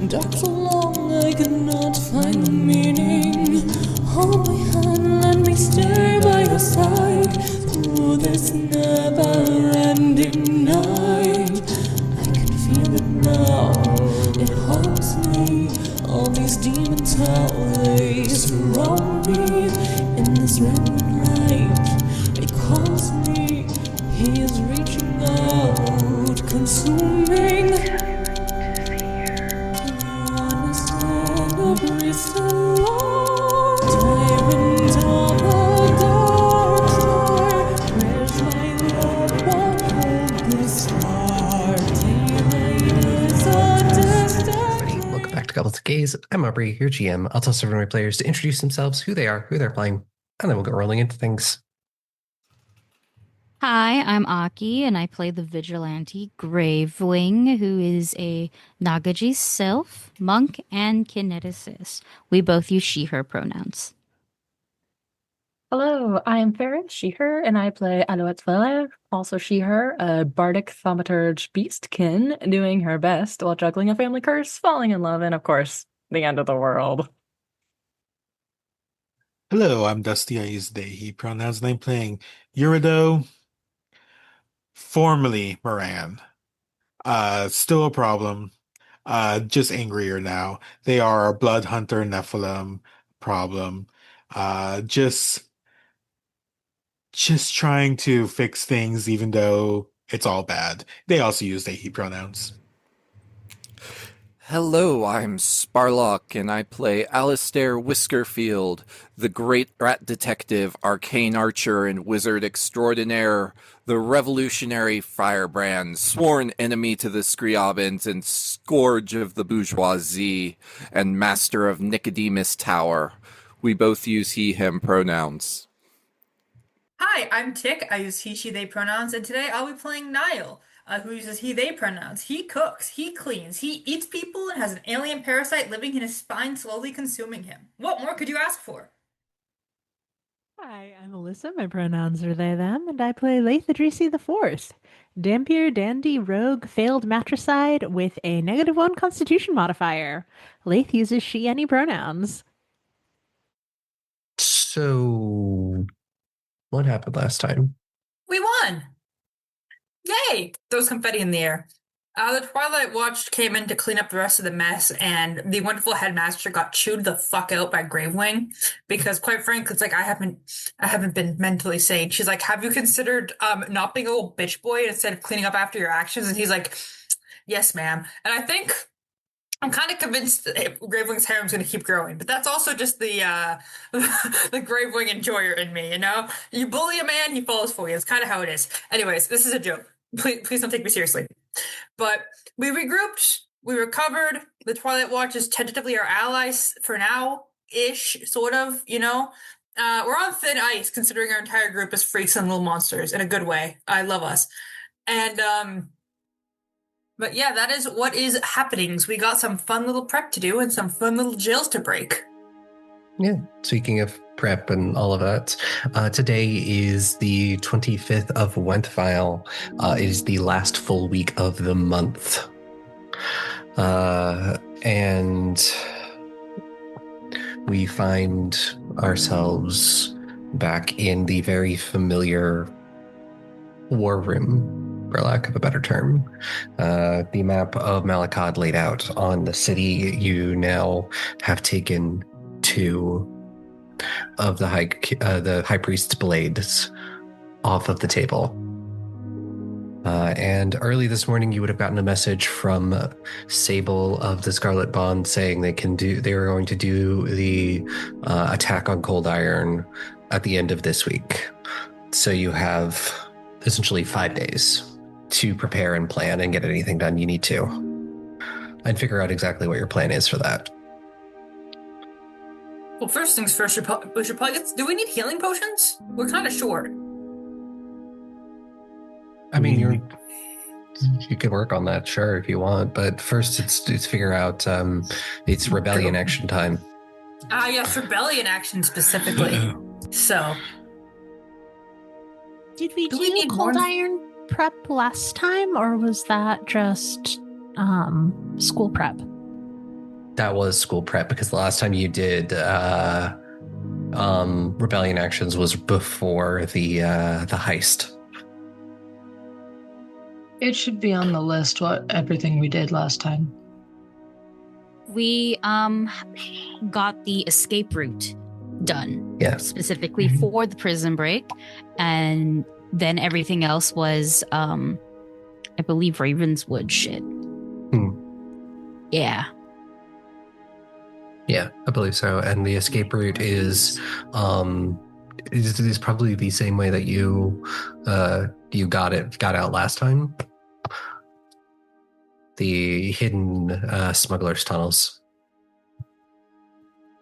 Dark so long I cannot find the meaning. Hold my hand, let me stay by your side through this never-ending night. I can feel it now, it haunts me. All these demons, how they surround me. In this red light, it calls me. He is reaching out, consuming. Tyrant of the dark side, where's my love? What hold this heart? Daylight is a destiny. Welcome back to Goblins of Gaze. I'm Aubrey, your GM. I'll tell several of my players to introduce themselves, who they are, who they're playing, and then we'll get rolling into things. Hi, I'm Aki, and I play the vigilante Gravewing, who is a Nagaji sylph, monk, and kineticist. We both use she/her pronouns. Hello, I am Farris, she/her, and I play Alouette, also she/her, a bardic thaumaturge beastkin, doing her best while juggling a family curse, falling in love, and of course, the end of the world. Hello, I'm Dusty. I use they, he pronouns, and I'm playing Eurideux, formerly Moran. Still a problem. Just angrier now. They are a blood hunter Nephilim problem. Just trying to fix things even though it's all bad. They also use they, he pronouns. Hello, I'm Sparlock, and I play Alistair Whiskerfield, the great rat detective, arcane archer, and wizard extraordinaire, the revolutionary firebrand, sworn enemy to the Scriabins and scourge of the bourgeoisie, and master of Nicodemus Tower. We both use he, him pronouns. Hi, I'm Tick. I use he, she, they pronouns, and today I'll be playing Nihil, who uses he, they pronouns. He cooks, he cleans, he eats people, and has an alien parasite living in his spine, slowly consuming him. What more could you ask for? Hi, I'm Alyssa. My pronouns are they, them, and I play Laeth the Fourth, Dampier, dandy, rogue, failed matricide with a -1 constitution modifier. Laeth uses she, any pronouns. So, what happened last time? We won! Yay! Throws confetti in the air. The Twilight Watch came in to clean up the rest of the mess, and the wonderful headmaster got chewed the fuck out by Gravewing because, quite frankly, it's like I haven't been mentally sane. She's like, "Have you considered not being a little bitch boy instead of cleaning up after your actions?" And he's like, "Yes, ma'am." And I think I'm kind of convinced that Gravewing's harem's going to keep growing, but that's also just the the Gravewing enjoyer in me, you know? You bully a man, he falls for you. It's kind of how it is. Anyways, this is a joke. Please don't take me seriously. But we regrouped, we recovered. The Twilight Watch is tentatively our allies for now-ish, sort of, you know? We're on thin ice, considering our entire group is freaks and little monsters, in a good way. I love us. And, but yeah, that is what is happenings. We got some fun little prep to do and some fun little jails to break. Yeah, speaking of prep and all of that, today is the 25th of Wenthvile. It is the last full week of the month. And we find ourselves back in the very familiar war room, for lack of a better term. The map of Malakad laid out on the city. You now have taken 2 of the high priest's blades off of the table. And early this morning, you would have gotten a message from Sable of the Scarlet Bond saying they were going to do the attack on Cold Iron at the end of this week. So you have essentially 5 days to prepare and plan and get anything done you need to. And figure out exactly what your plan is for that. Well, first things first, we should probably do we need healing potions? We're kind of short. I mean, you could work on that, sure, if you want. But first, it's figure out it's rebellion action time. Yes, rebellion action specifically. So, Did we do need cold more? iron prep last time, or was that just school prep? That was school prep because the last time you did rebellion actions was before the heist. It should be on the list what everything we did last time. We got the escape route done. Yes. Specifically for the prison break. And then everything else was I believe Ravenswood shit. Yeah. Yeah, I believe so. And the escape route is probably the same way that you got out last time. The hidden smugglers' tunnels.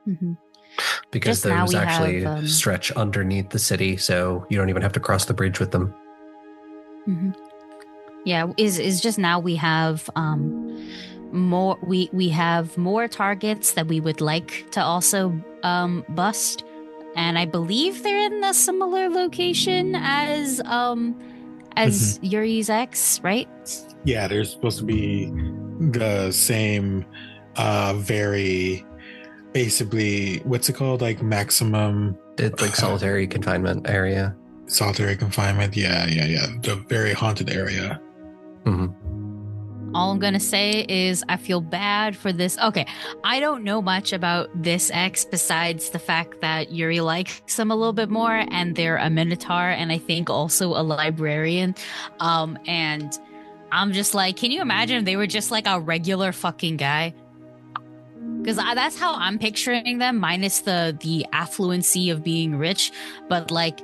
Mm-hmm. Because Just now those we actually have, stretch underneath the city, so you don't even have to cross the bridge with them. Mm-hmm. Yeah, is just now we have more we have more targets that we would like to also bust, and I believe they're in a similar location as Yuri's ex, right? Yeah, they're supposed to be the same very basically what's it called, like maximum It's like solitary confinement area. Solitary confinement, yeah, the very haunted area. All I'm gonna say is I feel bad for this. Okay, I don't know much about this ex besides the fact that Yuri likes him a little bit more, and they're a minotaur, and I think also a librarian. And I'm just like, can you imagine if they were just like a regular fucking guy? Because that's how I'm picturing them, minus the affluency of being rich, but like.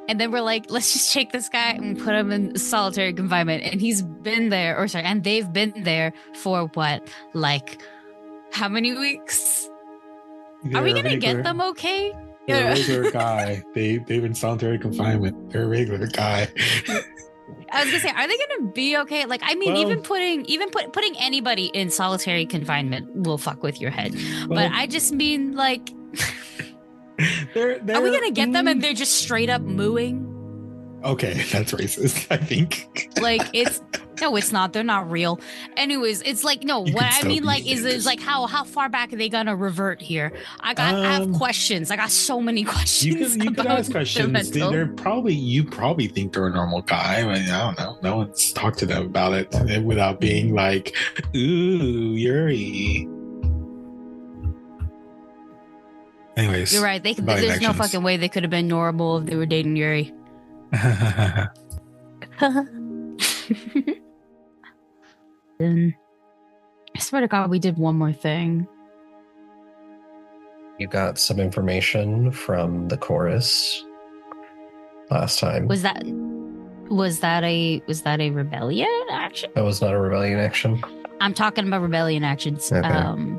And then we're like, let's just take this guy and put him in solitary confinement. And he's been there, and they've been there for what? Like, how many weeks? Are we going to get them okay? They're a regular guy. They've been solitary confinement. They're a regular guy. I was going to say, are they going to be okay? Like, I mean, Well, putting anybody in solitary confinement will fuck with your head. But I just mean, like... They're, are we gonna get them and they're just straight up mooing? Okay, that's racist, I think. Like, it's not. They're not real. Anyways, it's like, no, what I mean, like, is like how far back are they gonna revert here? I have questions. I got so many questions. You could ask questions. You probably think they're a normal guy, but I don't know. No one's talked to them about it without being like, ooh, Yuri. Anyways, you're right. There's no fucking way they could have been normal if they were dating Euri. Then I swear to God, we did one more thing. You got some information from the chorus last time. Was that a rebellion action? That was not a rebellion action. I'm talking about rebellion actions. Okay.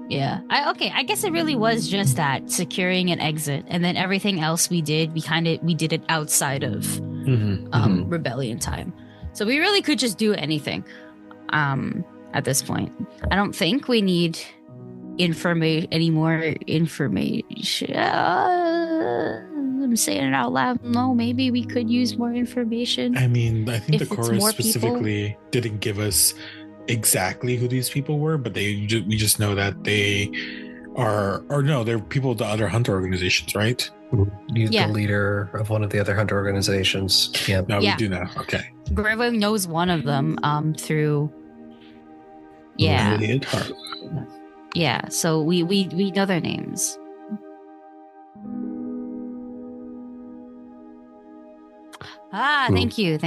Yeah. I guess it really was just that, securing an exit, and then everything else we did it outside of rebellion time. So we really could just do anything at this point. I don't think we need any more information. I'm saying it out loud. No, maybe we could use more information. I mean, I think If the it's chorus more people. specifically didn't give us exactly who these people were, but we just know that they are, or no, they're people of the other hunter organizations, right? He's the leader of one of the other hunter organizations. Yeah. No, we do know. Okay. Gravewing knows one of them through. Yeah, so we know their names. Thank you.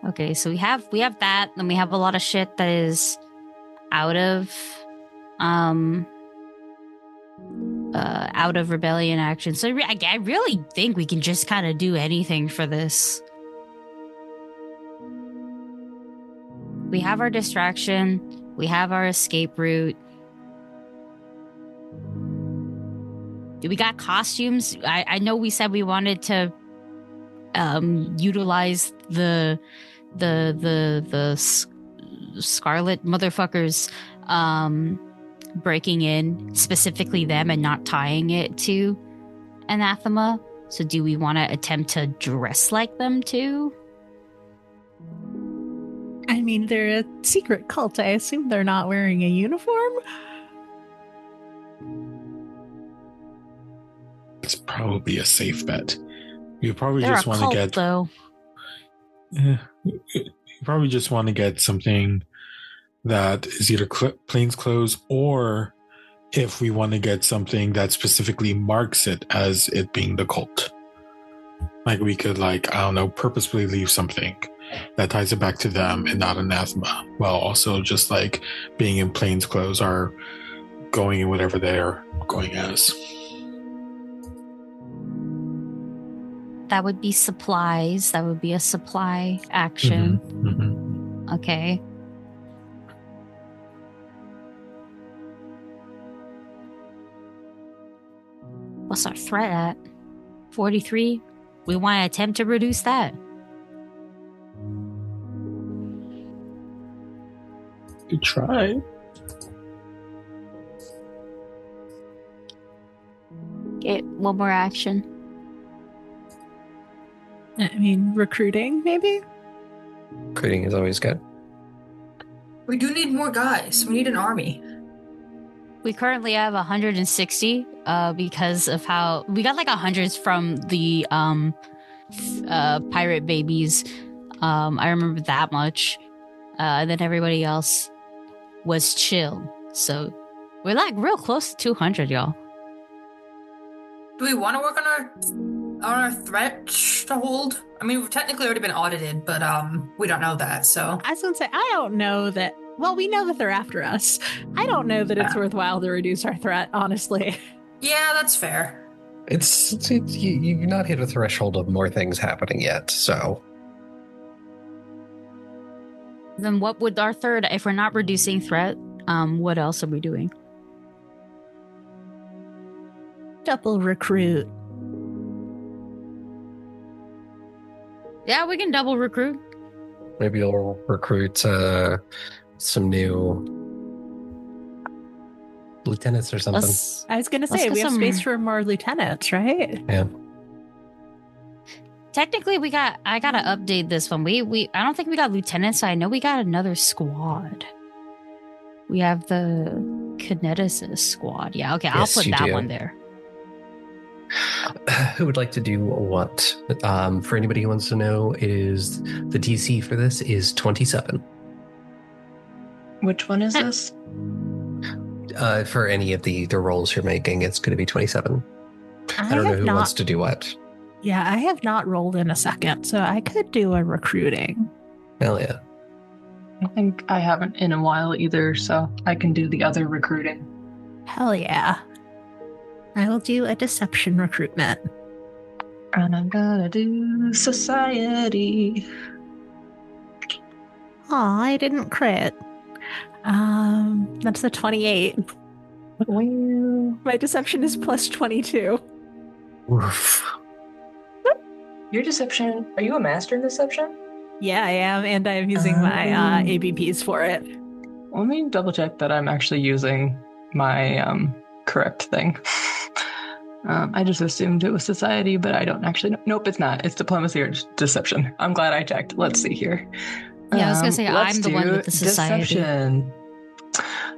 Okay, so we have that, and we have a lot of shit that is out of rebellion action. So I really think we can just kind of do anything for this. We have our distraction. We have our escape route. We got costumes. I know we said we wanted to utilize the Scarlet motherfuckers breaking in, specifically them, and not tying it to Anathema. So do we want to attempt to dress like them too? I mean, they're a secret cult. I assume they're not wearing a uniform. It's probably a safe bet. You probably They're just a want to cult, get. though. You probably just want to get something that is either plainclothes, or if we want to get something that specifically marks it as it being the cult. Like we could, I don't know, purposefully leave something that ties it back to them and not Anathema, while also just being in plainclothes or going in whatever they're going as. That would be supplies. That would be a supply action. Mm-hmm. Okay. What's our threat at? 43? We want to attempt to reduce that. Good try. Get one more action. I mean, recruiting, maybe? Recruiting is always good. We do need more guys. We need an army. We currently have 160 because of how we got 100 from the pirate babies. I remember that much. And then everybody else was chill. So we're real close to 200, y'all. Do we want to work on our threat to hold? I mean, we've technically already been audited, but we don't know that. So I was going to say, I don't know that. Well, we know that they're after us. I don't know that it's worthwhile to reduce our threat, honestly. Yeah, that's fair. It's you've not hit a threshold of more things happening yet, so. Then what would our third, if we're not reducing threat, what else are we doing? Double recruit. Yeah, we can double recruit. Maybe you'll recruit some new lieutenants or something. I was going to say, we have space for more lieutenants, right? Yeah. Technically, I gotta update this one. I don't think we got lieutenants, so I know we got another squad. We have the kineticist squad. Yeah, okay, I'll put that one there. Who would like to do what? For anybody who wants to know, is the DC for this is 27. Which one is this? For any of the roles you're making, it's going to be 27. I don't know who wants to do what. Yeah, I have not rolled in a second, so I could do a recruiting. Hell yeah. I think I haven't in a while either, so I can do the other recruiting. Hell yeah. I will do a deception recruitment. And I'm gonna do society. Aw, I didn't crit. That's a 28. Well, My deception is plus 22. Oof. Your deception, are you a master in deception? Yeah, I am, and I am using my ABPs for it. Let me double check that I'm actually using my correct thing. I just assumed it was society, but I don't actually know. Nope, it's not. It's diplomacy or deception. I'm glad I checked. Let's see here. Yeah, I was gonna say I'm the one with the society. Deception.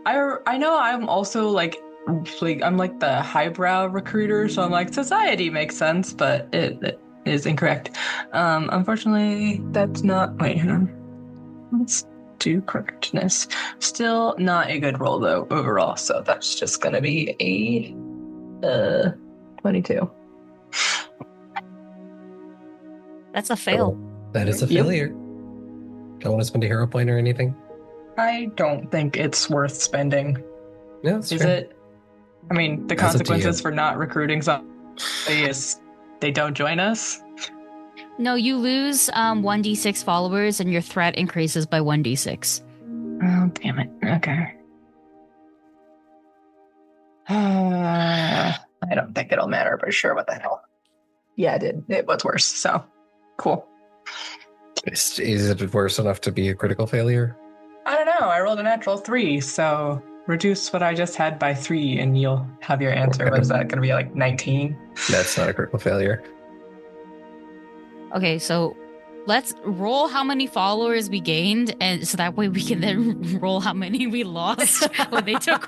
I know I'm also I'm like the highbrow recruiter, so I'm like society makes sense, but it is incorrect. Unfortunately, that's not. Wait, hang on. Let's do correctness. Still not a good roll though overall. So that's just gonna be a 22. That's a fail. That is a failure. Don't want to spend a hero point or anything? I don't think it's worth spending. No, that's Is fair. it? I mean, the That's up to consequences you. for not recruiting somebody is they don't join us. No, you lose 1d6 followers and your threat increases by 1d6. Oh, damn it. Okay. I don't think it'll matter, but sure, what the hell. Yeah, it did. It was worse, so cool. Is it worse enough to be a critical failure? I don't know. I rolled a natural 3, so reduce what I just had by 3 and you'll have your answer. Okay. What is that going to be, like 19? That's not a critical failure. Okay, so let's roll how many followers we gained, and so that way we can then roll how many we lost when they took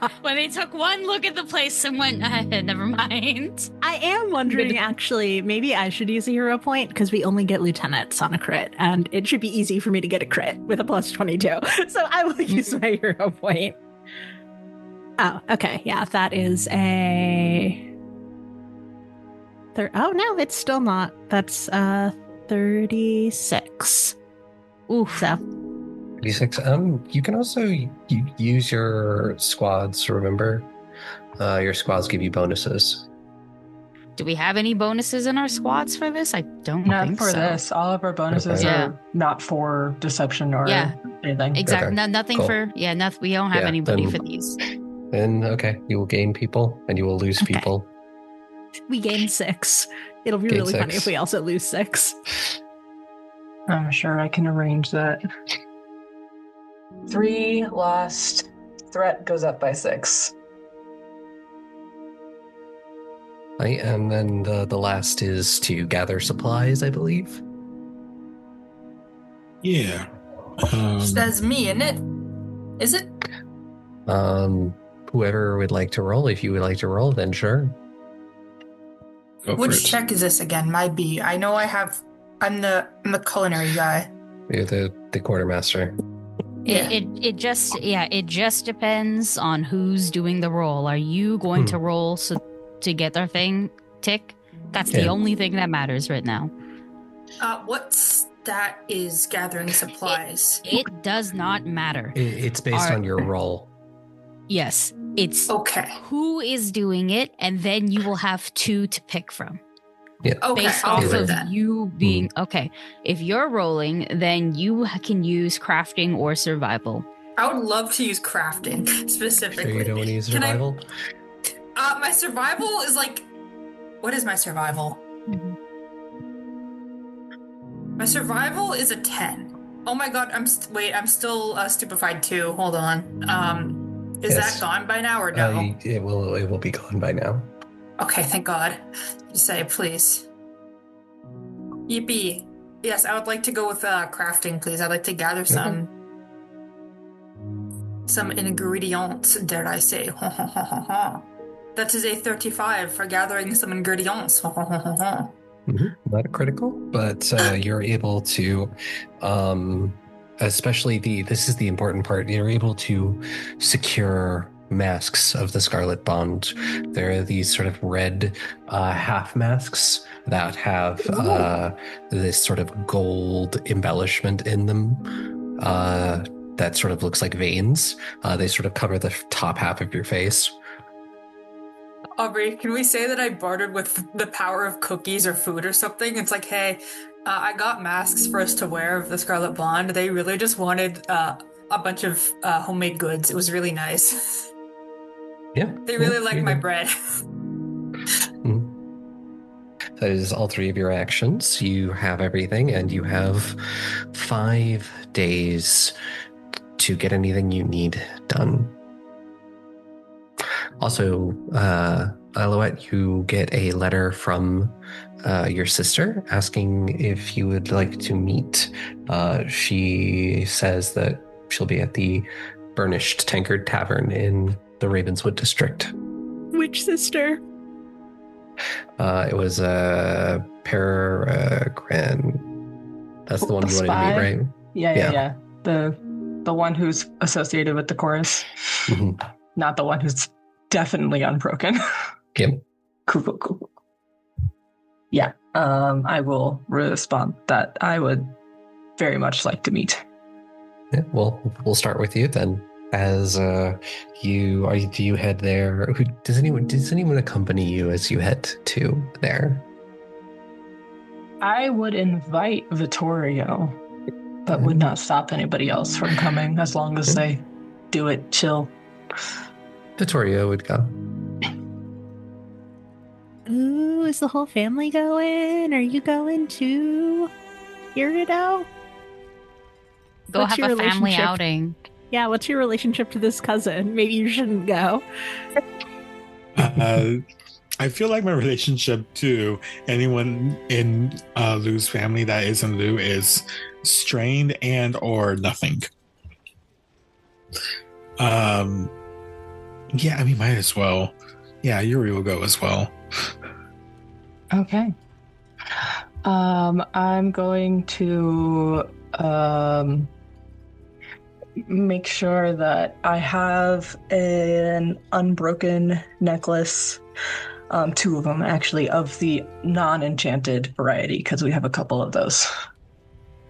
one look at the place and went, never mind. I am wondering, actually, maybe I should use a hero point because we only get lieutenants on a crit, and it should be easy for me to get a crit with a plus 22. So I will use my hero point. Oh, okay. Yeah, that is a... Oh, no, it's still not. That's 36. Ooh, so 36. You can also use your squads, remember? Your squads give you bonuses. do we have any bonuses in our squads for this? I don't Not think for so. this. All of our bonuses Okay. are not for deception or Yeah. anything. Exactly. Okay, Nothing cool. for we don't have Yeah, anybody then- for these. Then, okay, you will gain people and you will lose Okay. people. we gain 6. It'll be Gain really funny 6. if we also lose 6. I'm sure I can arrange that. 3 lost. Threat goes up by 6. Right, and then the last is to gather supplies, I believe. Yeah. That's me, isn't it? Is it? Whoever would like to roll, if you would like to roll, then sure. Go for Which it. check is this again? My B. I know I'm the culinary guy. You're the quartermaster. Yeah. It just depends on who's doing the roll. Are you going to roll to get our thing tick? That's the Yeah. only thing that matters right now. What stat is gathering supplies? It does not matter. It's based on your roll. Yes, it's Okay. who is doing it, and then you will have 2 to pick from. Okay. Based I'll off do of that. you being okay. If you're rolling, then you can use crafting or survival. I would love to use crafting Sure, specifically. you don't want to use Can I- survival? My survival is like, what is my survival? My survival is a 10. Oh my god! I'm still stupefied too. Hold on. Is Yes. that gone by now or no? It will be gone by now. Okay, thank God. Just say please. Yippee! Yes, I would like to go with crafting, please. I'd like to gather some ingredients. Dare I say? That is a 35 for gathering some ingredients. Not a critical, but you're able to, especially this is the important part. You're able to secure masks of the Scarlet Bond. There are these sort of red half masks that have this sort of gold embellishment in them. That sort of looks like veins. They sort of cover the top half of your face. Aubrey, can we say that I bartered with the power of cookies or food or something? It's like, hey, I got masks for us to wear of the Scarlet Blonde. They really just wanted a bunch of homemade goods. It was really nice. Yeah. They really yeah, like you my did. bread. That is all 3 of your actions. You have everything, and you have 5 days to get anything you need done. Also, Alouette, you get a letter from your sister asking if you would like to meet. She says that she'll be at the Burnished Tankard Tavern in the Ravenswood district. Which sister? It was Peregrine. That's the one The you wanted to spy? meet, right? Yeah. The one who's associated with the chorus, Mhm. not the one who's definitely unbroken. Yep. Cool. Yeah. I will respond that I would very much like to meet. Yeah, well, we'll start with you then. As do you head there? Does anyone accompany you as you head to there? I would invite Vittorio, but would not stop anybody else from coming as long as they do it chill. Vittorio would go. Ooh, is the whole family going? Are you going to Eurideux? Go What's have your a family relationship? outing. Yeah, what's your relationship to this cousin? Maybe you shouldn't go. I feel like my relationship to anyone in Lou's family that isn't Lou is strained and or nothing. Yeah, I mean, might as well. Yeah, Euri will go as well. Okay. I'm going to make sure that I have an unbroken necklace, 2 of them actually, of the non-enchanted variety, because we have a couple of those.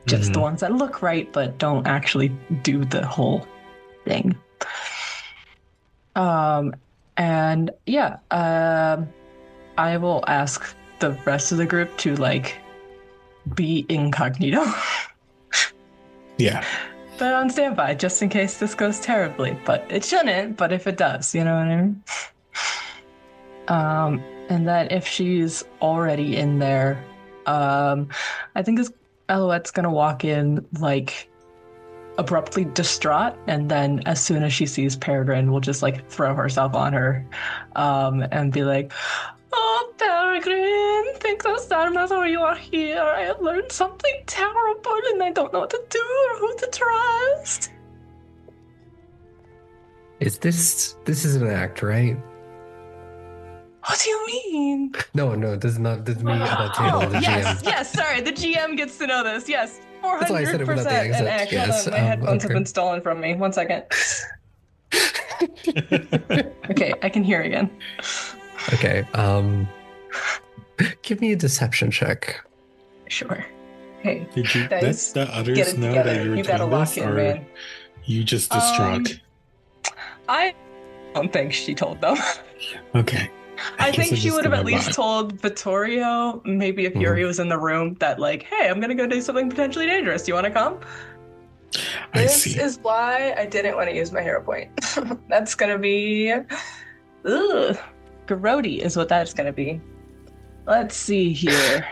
Just the ones that look right but don't actually do the whole thing. And yeah, I will ask the rest of the group to be incognito. Yeah. But on standby, just in case this goes terribly. But it shouldn't, but if it does, you know what I mean? And that if she's already in there, I think Alouette's gonna walk in abruptly distraught, and then as soon as she sees Peregrine, will just throw herself on her, and be like, "Oh, Peregrine, thanks so much for you are here. I have learned something terrible and I don't know what to do or who to trust." This is an act, right? What do you mean? No, this is not. This is me at a table. The GM. Yes, sorry, the GM gets to know this. Yes, That's why I said it without the 400% an accent. act. Yes, Hold on, my headphones have okay. been stolen from me. 1 second. Okay, I can hear again. Okay. Give me a deception check. Sure. Hey, Did you let guys, the get others it know together. that you were You gotta doing lock this, in, or man. you just distraught? I don't think she told them. Okay. I guess think she just would have gonna at least lie. told Vittorio, maybe if Euri was in the room, that hey, I'm gonna go do something potentially dangerous. Do you want to come? I This see. is why I didn't want to use my hero point. That's gonna be, grody is what that's gonna be. Let's see here.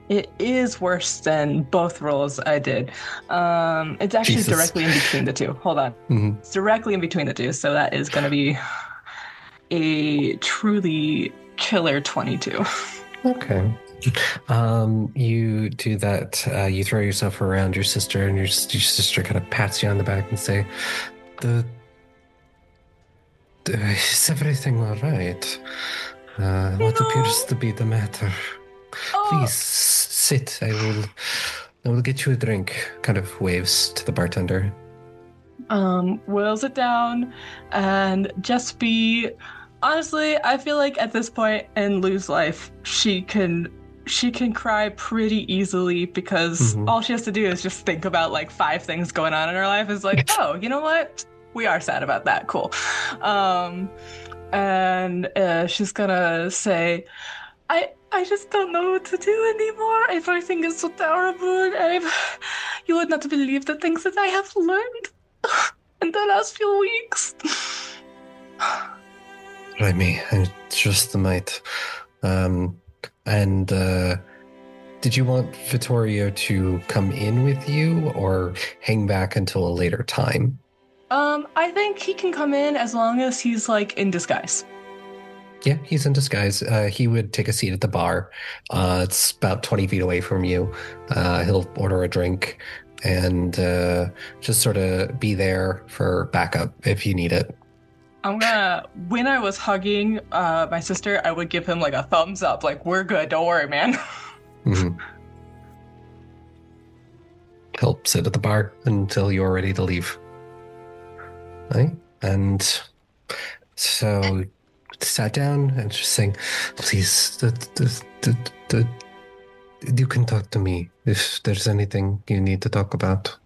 It is worse than both rolls I did. It's actually Jesus. directly in between the two. Hold on. Mhm. It's directly in between the two, so that is going to be a truly killer 22. Okay. You do that. You throw yourself around your sister, and your sister kind of pats you on the back and say, "Is everything all right? What appears to be the matter? Please sit. I will get you a drink." Kind of waves to the bartender. Will sit down and just be. Honestly, I feel like at this point in Lou's life, she can cry pretty easily because all she has to do is just think about 5 things going on in her life. Is oh, you know what? We are sad about that. Cool. And she's gonna say, I just don't know what to do anymore. Everything is so terrible. You would not believe the things that I have learned in the last few weeks. I mean, I just might. Did you want Vittorio to come in with you or hang back until a later time? I think he can come in as long as he's in disguise. Yeah, he's in disguise. He would take a seat at the bar. It's about 20 feet away from you. He'll order a drink and just sort of be there for backup if you need it. When I was hugging my sister, I would give him a thumbs up, we're good, don't worry, man. Mm-hmm. He'll sit at the bar until you're ready to leave. Right? And so sat down and just saying, "Please, you can talk to me if there's anything you need to talk about."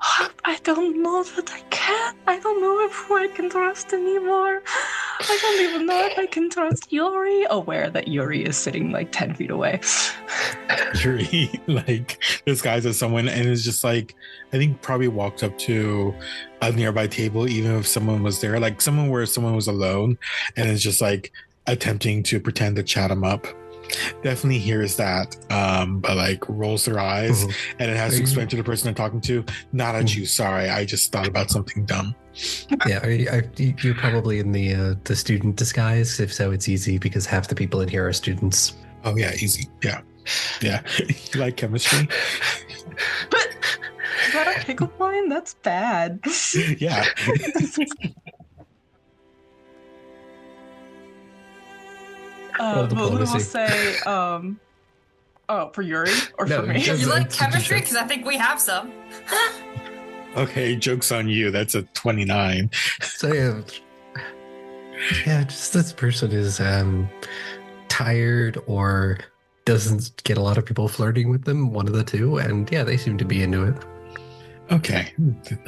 I don't know that I can. I don't know if I can trust anymore. I don't even know if I can trust Euri. Aware that Euri is sitting like 10 feet away. Euri, like, disguises someone and is just like, I think probably walked up to a nearby table, even if someone was there, like someone where someone was alone, and is just like attempting to pretend to chat him up. Definitely hears that, but like rolls their eyes and it has to explain to the person they're talking to, not at you, sorry, I just thought about something dumb. Yeah, you're probably in the student disguise. If so, it's easy because half the people in here are students. Oh yeah, easy. Yeah. You like chemistry? But is that a pickup line? That's bad. Yeah. Lulu will say, for Euri or No, for me? You like chemistry? Because I think we have some. Okay, joke's on you. That's a 29. So yeah, just this person is tired or doesn't get a lot of people flirting with them, one of the two, and yeah, they seem to be into it. Okay.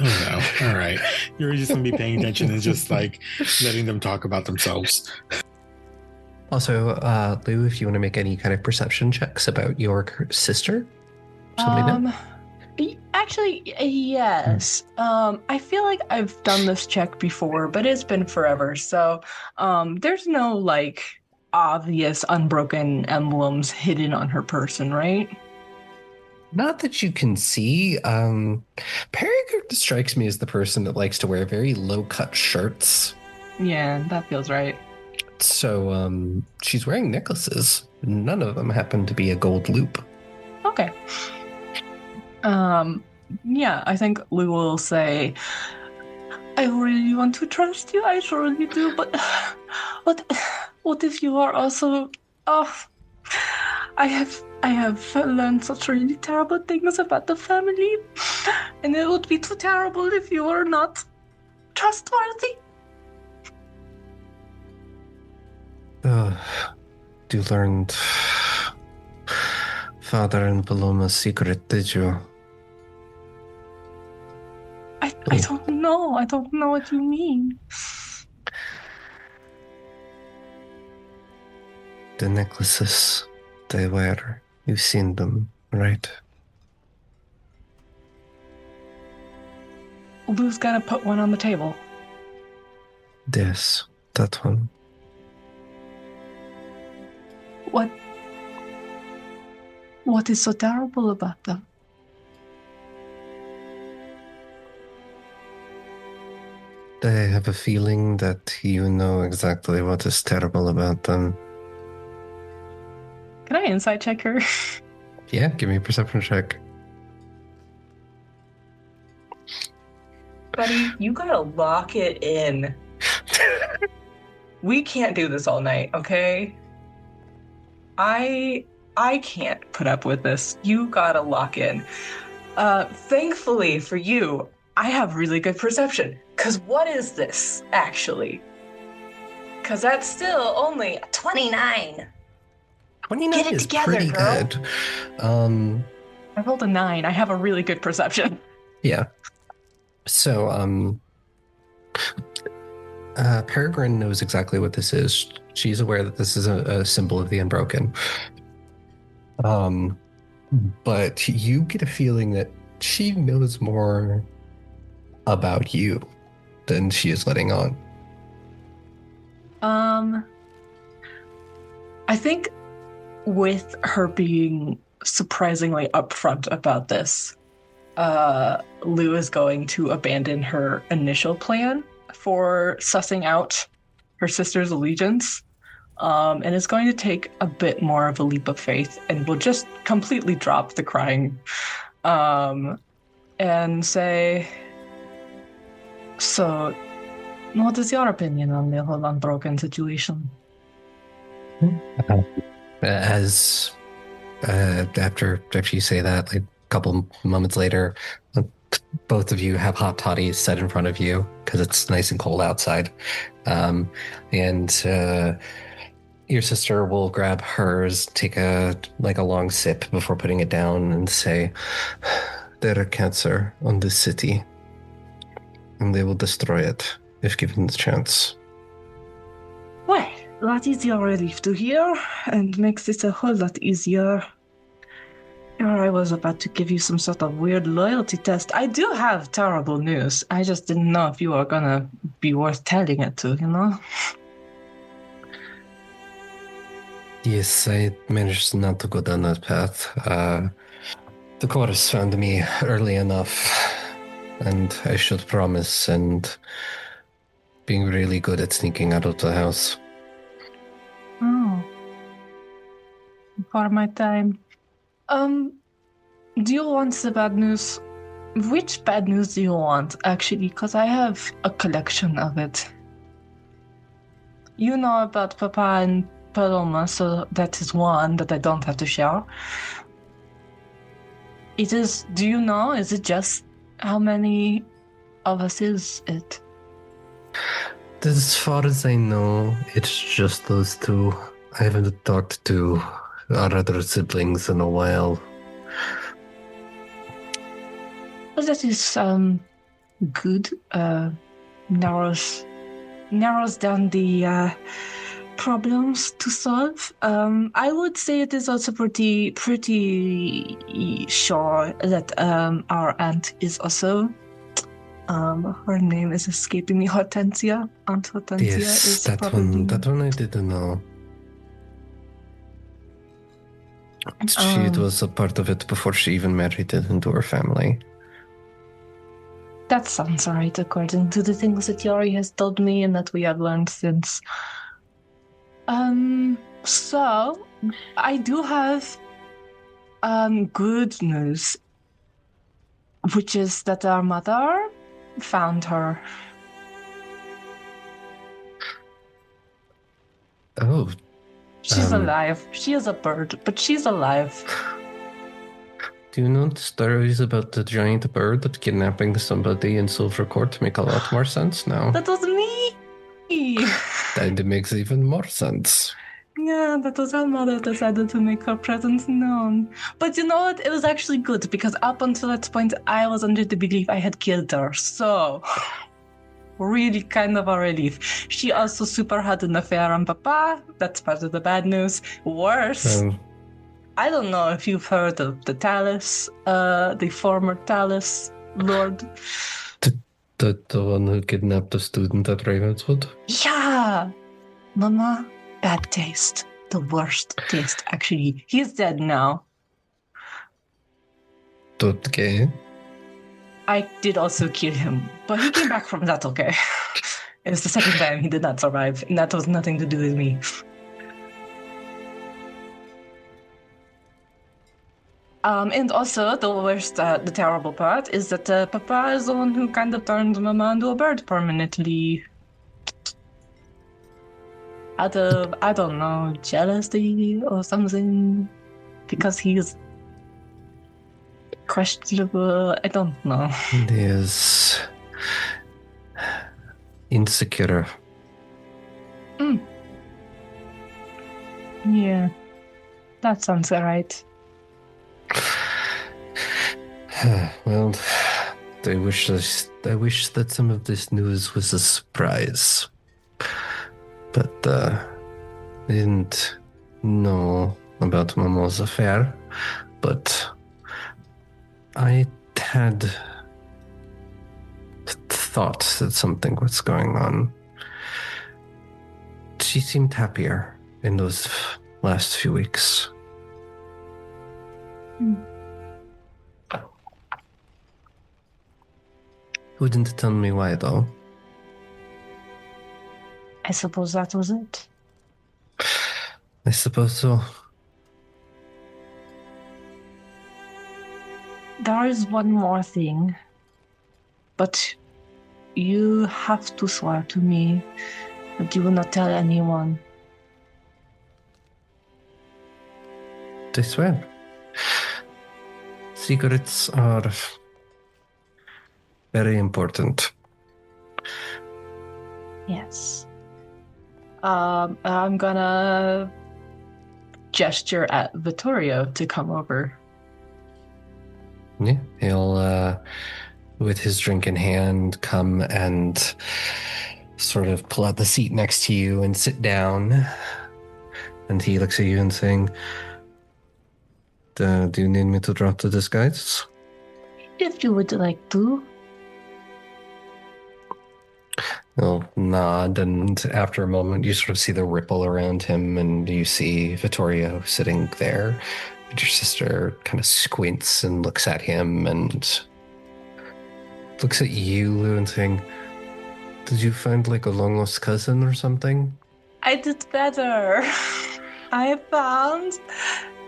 Oh no. All right. You're just gonna be paying attention and just like letting them talk about themselves. Also, Lou, if you want to make any kind of perception checks about your sister, somebody know? Actually, yes. I feel like I've done this check before, but it's been forever. So, there's no like obvious unbroken emblems hidden on her person, right? Not that you can see. Peregrine strikes me as the person that likes to wear very low-cut shirts. Yeah, that feels right. So, she's wearing necklaces. None of them happen to be a gold loop. Okay. Yeah, I think Lou will say, I really want to trust you, I surely do, but what if you are also, I have learned such really terrible things about the family, and it would be too terrible if you are not trustworthy. You learned Father and Paloma's secret, did you? I don't know. I don't know what you mean. The necklaces they wear, you've seen them, right? Lou's gotta put one on the table. Yes, that one. What is so terrible about them? I have a feeling that you know exactly what is terrible about them. Can I insight check her? Yeah, give me a perception check. Buddy, you gotta lock it in. We can't do this all night, okay? I can't put up with this. You gotta lock in. Thankfully for you, I have really good perception. Cause what is this, actually? Cause that's still only 29. 29 Get it is together, pretty girl. good. I rolled a 9. I have a really good perception. Yeah. So, Peregrine knows exactly what this is. She's aware that this is a symbol of the Unbroken. But you get a feeling that she knows more about you than she is letting on. I think with her being surprisingly upfront about this, Lou is going to abandon her initial plan for sussing out her sister's allegiance, and is going to take a bit more of a leap of faith and will just completely drop the crying, and say, so what is your opinion on the whole Unbroken situation? As after you say that, like a couple moments later, both of you have hot toddies set in front of you because it's nice and cold outside, and your sister will grab hers, take a long sip before putting it down, and say, they're a cancer on this city, and they will destroy it if given the chance. Well, that is your relief to hear, and makes it a whole lot easier. Or I was about to give you some sort of weird loyalty test. I do have terrible news. I just didn't know if you were gonna be worth telling it to, you know? Yes, I managed not to go down that path. The chorus found me early enough, and I should promise, and being really good at sneaking out of the house. Oh. For my time. Do you want the bad news? Which bad news do you want, actually? Because I have a collection of it. You know about Papa and Paloma, so that is one that I don't have to share. It is, do you know, is it just how many of us is it? As far as I know, it's just those two. I haven't talked to our other siblings in a while. Well, that is good. Narrows down the problems to solve. I would say it is also pretty sure that our aunt is also. Her name is escaping me. Hortensia. Aunt Hortensia Yes, is that probably. That one I didn't know. She was a part of it before she even married it into her family. That sounds right, according to the things that Euri has told me and that we have learned since. So I do have good news, which is that our mother found her. Oh. She's alive. She is a bird, but she's alive. Do you know the stories about the giant bird kidnapping somebody in Silver Court make a lot more sense now? That was me! And it makes even more sense. Yeah, that was our mother decided to make her presence known. But you know what? It was actually good, because up until that point, I was under the belief I had killed her. So, really kind of a relief. She also super had an affair on Papa. That's part of the bad news. Worse. I don't know if you've heard of the Talus, the former Talus Lord. The one who kidnapped the student at Ravenswood? Yeah! Mama, bad taste. The worst taste, actually. He's dead now. Okay. I did also kill him, but he came back from that okay. It was the second time he did not survive, and that was nothing to do with me. And also, the worst, the terrible part is that Papa is the one who kind of turned Mama into a bird permanently. Out of, I don't know, jealousy or something. Because he's questionable, I don't know. He is insecure. Yeah, that sounds right. Well, I wish that some of this news was a surprise. But I didn't know about Momo's affair, but I had thought that something was going on. She seemed happier in those last few weeks. Wouldn't tell me why, though. I suppose that was it. I suppose so. There is one more thing, but you have to swear to me that you will not tell anyone. I swear. Secrets are very important. Yes. I'm gonna gesture at Vittorio to come over. Yeah, he'll, with his drink in hand, come and sort of pull out the seat next to you and sit down. And he looks at you and saying, do you need me to drop the disguise? If you would like to. He'll nod, and after a moment, you sort of see the ripple around him, and you see Vittorio sitting there. And your sister kind of squints and looks at him and looks at you, Lou, and saying, did you find like a long lost cousin or something? I did better. I found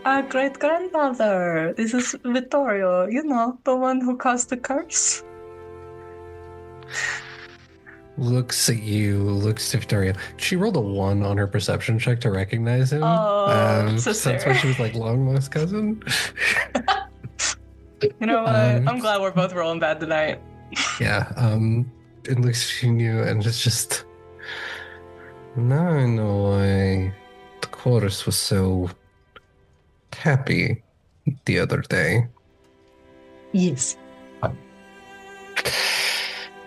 a great-grandmother. This is Vittorio, the one who caused the curse. Looks at you, looks to Victoria. She rolled a 1 on her perception check to recognize him. Oh, so that's why she was like long lost cousin. You know what? I'm glad we're both rolling bad tonight. Yeah, it looks at you and it's just, now I know why the chorus was so happy the other day. Yes.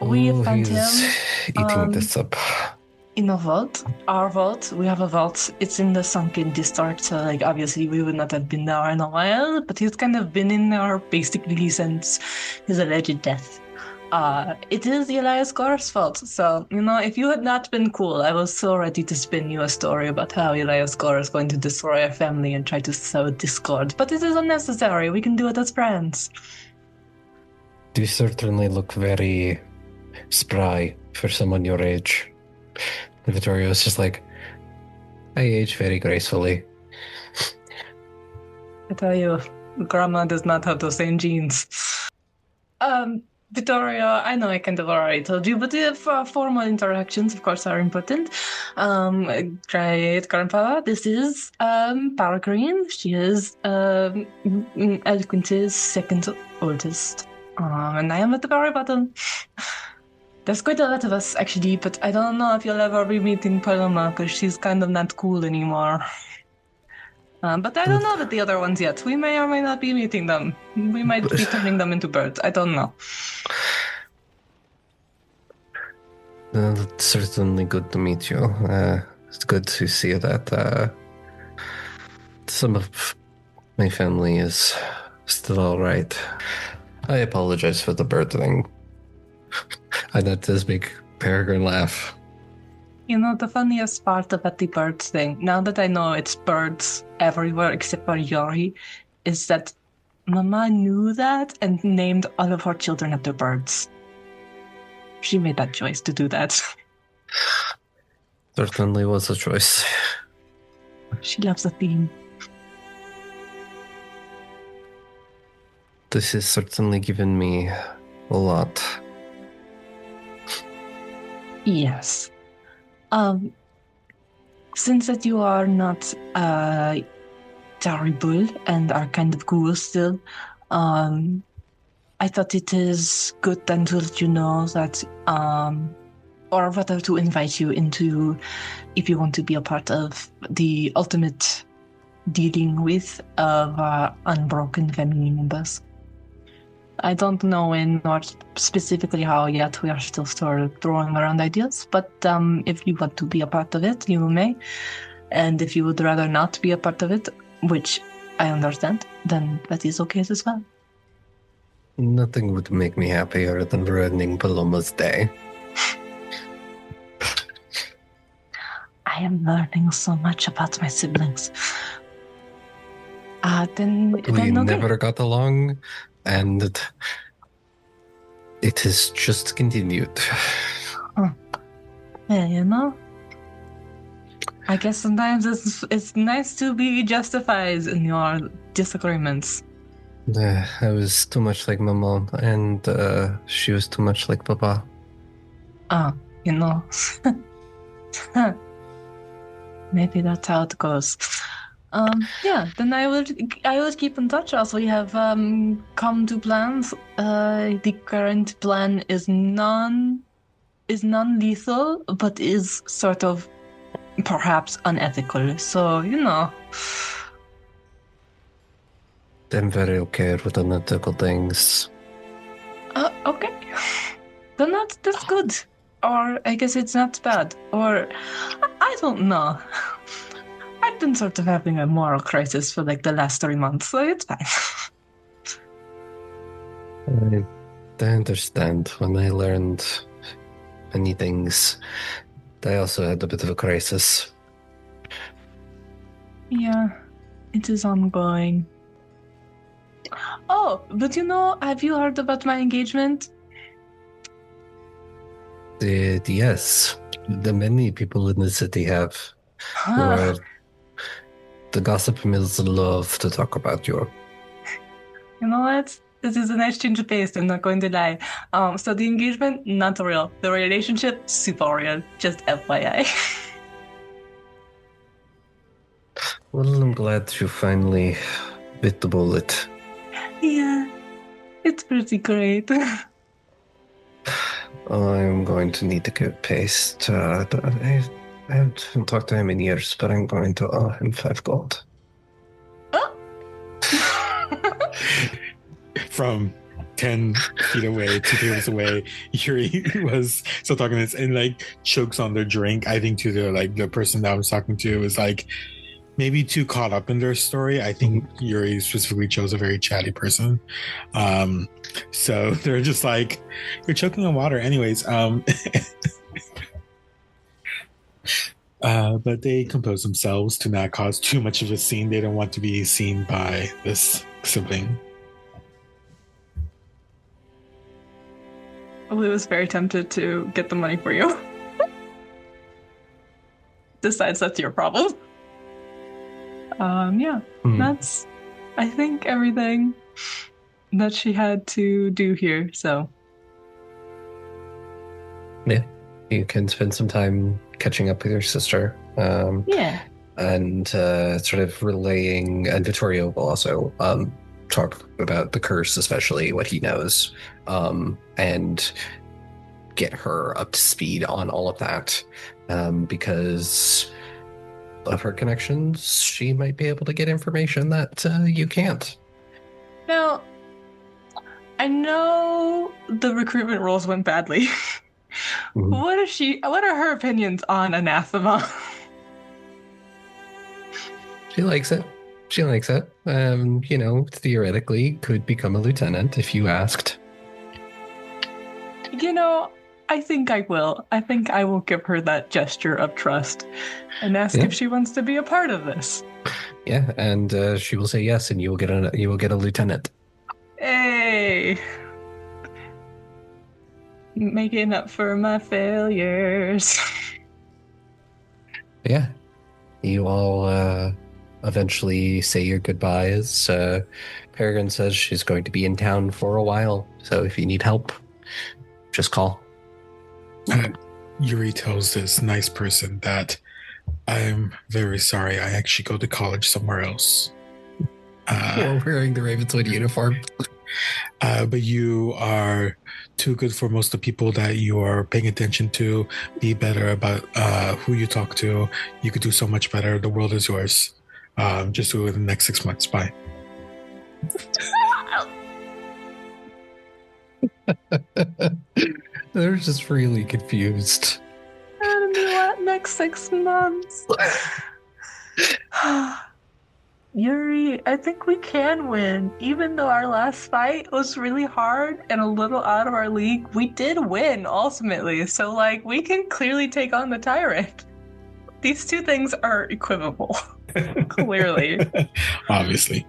We found him eating this up. in a vault. Our vault. We have a vault. It's in the sunken district, so obviously we would not have been there in a while, but he's kind of been in there basically since his alleged death. It is Elias Gar's fault, so, if you had not been cool, I was so ready to spin you a story about how Elias Gar is going to destroy our family and try to sow discord, but it is unnecessary. We can do it as friends. You certainly look very spry for someone your age. And Vittorio's just like, I age very gracefully. I tell you, Grandma does not have those same genes. Vittorio, I know I kind of already told you, but formal interactions, of course, are important. Great grandpa, this is Peregrine. She is Eloquence's second oldest. And I am at the very bottom. There's quite a lot of us, actually, but I don't know if you'll ever be meeting Paloma, because she's kind of not cool anymore. But I don't know that the other ones yet. We may or may not be meeting them. We might be turning them into birds. I don't know. It's certainly good to meet you. It's good to see that some of my family is still all right. I apologize for the bird thing. I know this big Peregrine laugh. The funniest part about the birds thing, now that I know it's birds everywhere except for Euri, is that Mama knew that and named all of her children after birds. She made that choice to do that. Certainly was a choice. She loves a theme. This has certainly given me a lot. Yes. Since that you are not terrible and are kind of cool still, I thought it is good then to let you know that, or rather to invite you into, if you want to be a part of the ultimate dealing with of unbroken family members. I don't know when or specifically how yet. We are still sort of throwing around ideas, but if you want to be a part of it, you may. And if you would rather not be a part of it, which I understand, then that is okay as well. Nothing would make me happier than ruining Paloma's day. I am learning so much about my siblings. We never got along, and it has just continued. Yeah, I guess sometimes it's nice to be justified in your disagreements. I was too much like Mama, and she was too much like Papa. Maybe that's how it goes. Yeah, then I will keep in touch as we have come to plans. The current plan is non-lethal, but is sort of perhaps unethical. So, I'm very okay with analytical things. Okay. Then that's good. Or I guess it's not bad. Or I don't know. I've been sort of having a moral crisis for like the last 3 months, so it's fine. I understand. When I learned many things, I also had a bit of a crisis. Yeah, it is ongoing. Oh, but have you heard about my engagement? Yes, the many people in the city have. Where the gossip mills love to talk about you. You know what? This is a nice change of pace, I'm not going to lie. So the engagement, not real. The relationship, super real. Just FYI. Well, I'm glad you finally bit the bullet. Yeah, it's pretty great. I'm going to need to get paced. I haven't talked to him in years, but I'm going to owe him 5 gold. From 10 feet away, 2 tables away, Euri was still talking this and like chokes on their drink. I think to the person that I was talking to was like maybe too caught up in their story. I think Euri specifically chose a very chatty person. So they're just like, you're choking on water anyways. But they compose themselves to not cause too much of a scene. They don't want to be seen by this sibling. Lou was very tempted to get the money for you. Decides that's your problem. Yeah, that's, I think, everything that she had to do here, so. Yeah, you can spend some time catching up with your sister. Yeah. And sort of relaying, and Vittorio will also talk about the curse, especially what he knows, and get her up to speed on all of that, because of her connections, she might be able to get information that you can't. Now, I know the recruitment roles went badly. What are her opinions on Anathema? She likes it. Theoretically could become a lieutenant if you asked. I think I will. I think I will give her that gesture of trust and ask if she wants to be a part of this. Yeah, and she will say yes, and you will get a lieutenant. Hey, making up for my failures. Yeah, you all eventually say your goodbyes. Peregrine says she's going to be in town for a while, so if you need help, just call. Euri tells this nice person that I'm very sorry. I actually go to college somewhere else. While wearing the Ravenswood uniform. But you are too good for most of the people that you are paying attention to. Be better about who you talk to. You could do so much better. The world is yours. Just do it in the next 6 months. Bye. They're just really confused. And what next 6 months? Euri, I think we can win. Even though our last fight was really hard and a little out of our league, we did win ultimately. So, we can clearly take on the Tyrant. These two things are equivocal. Clearly. Obviously.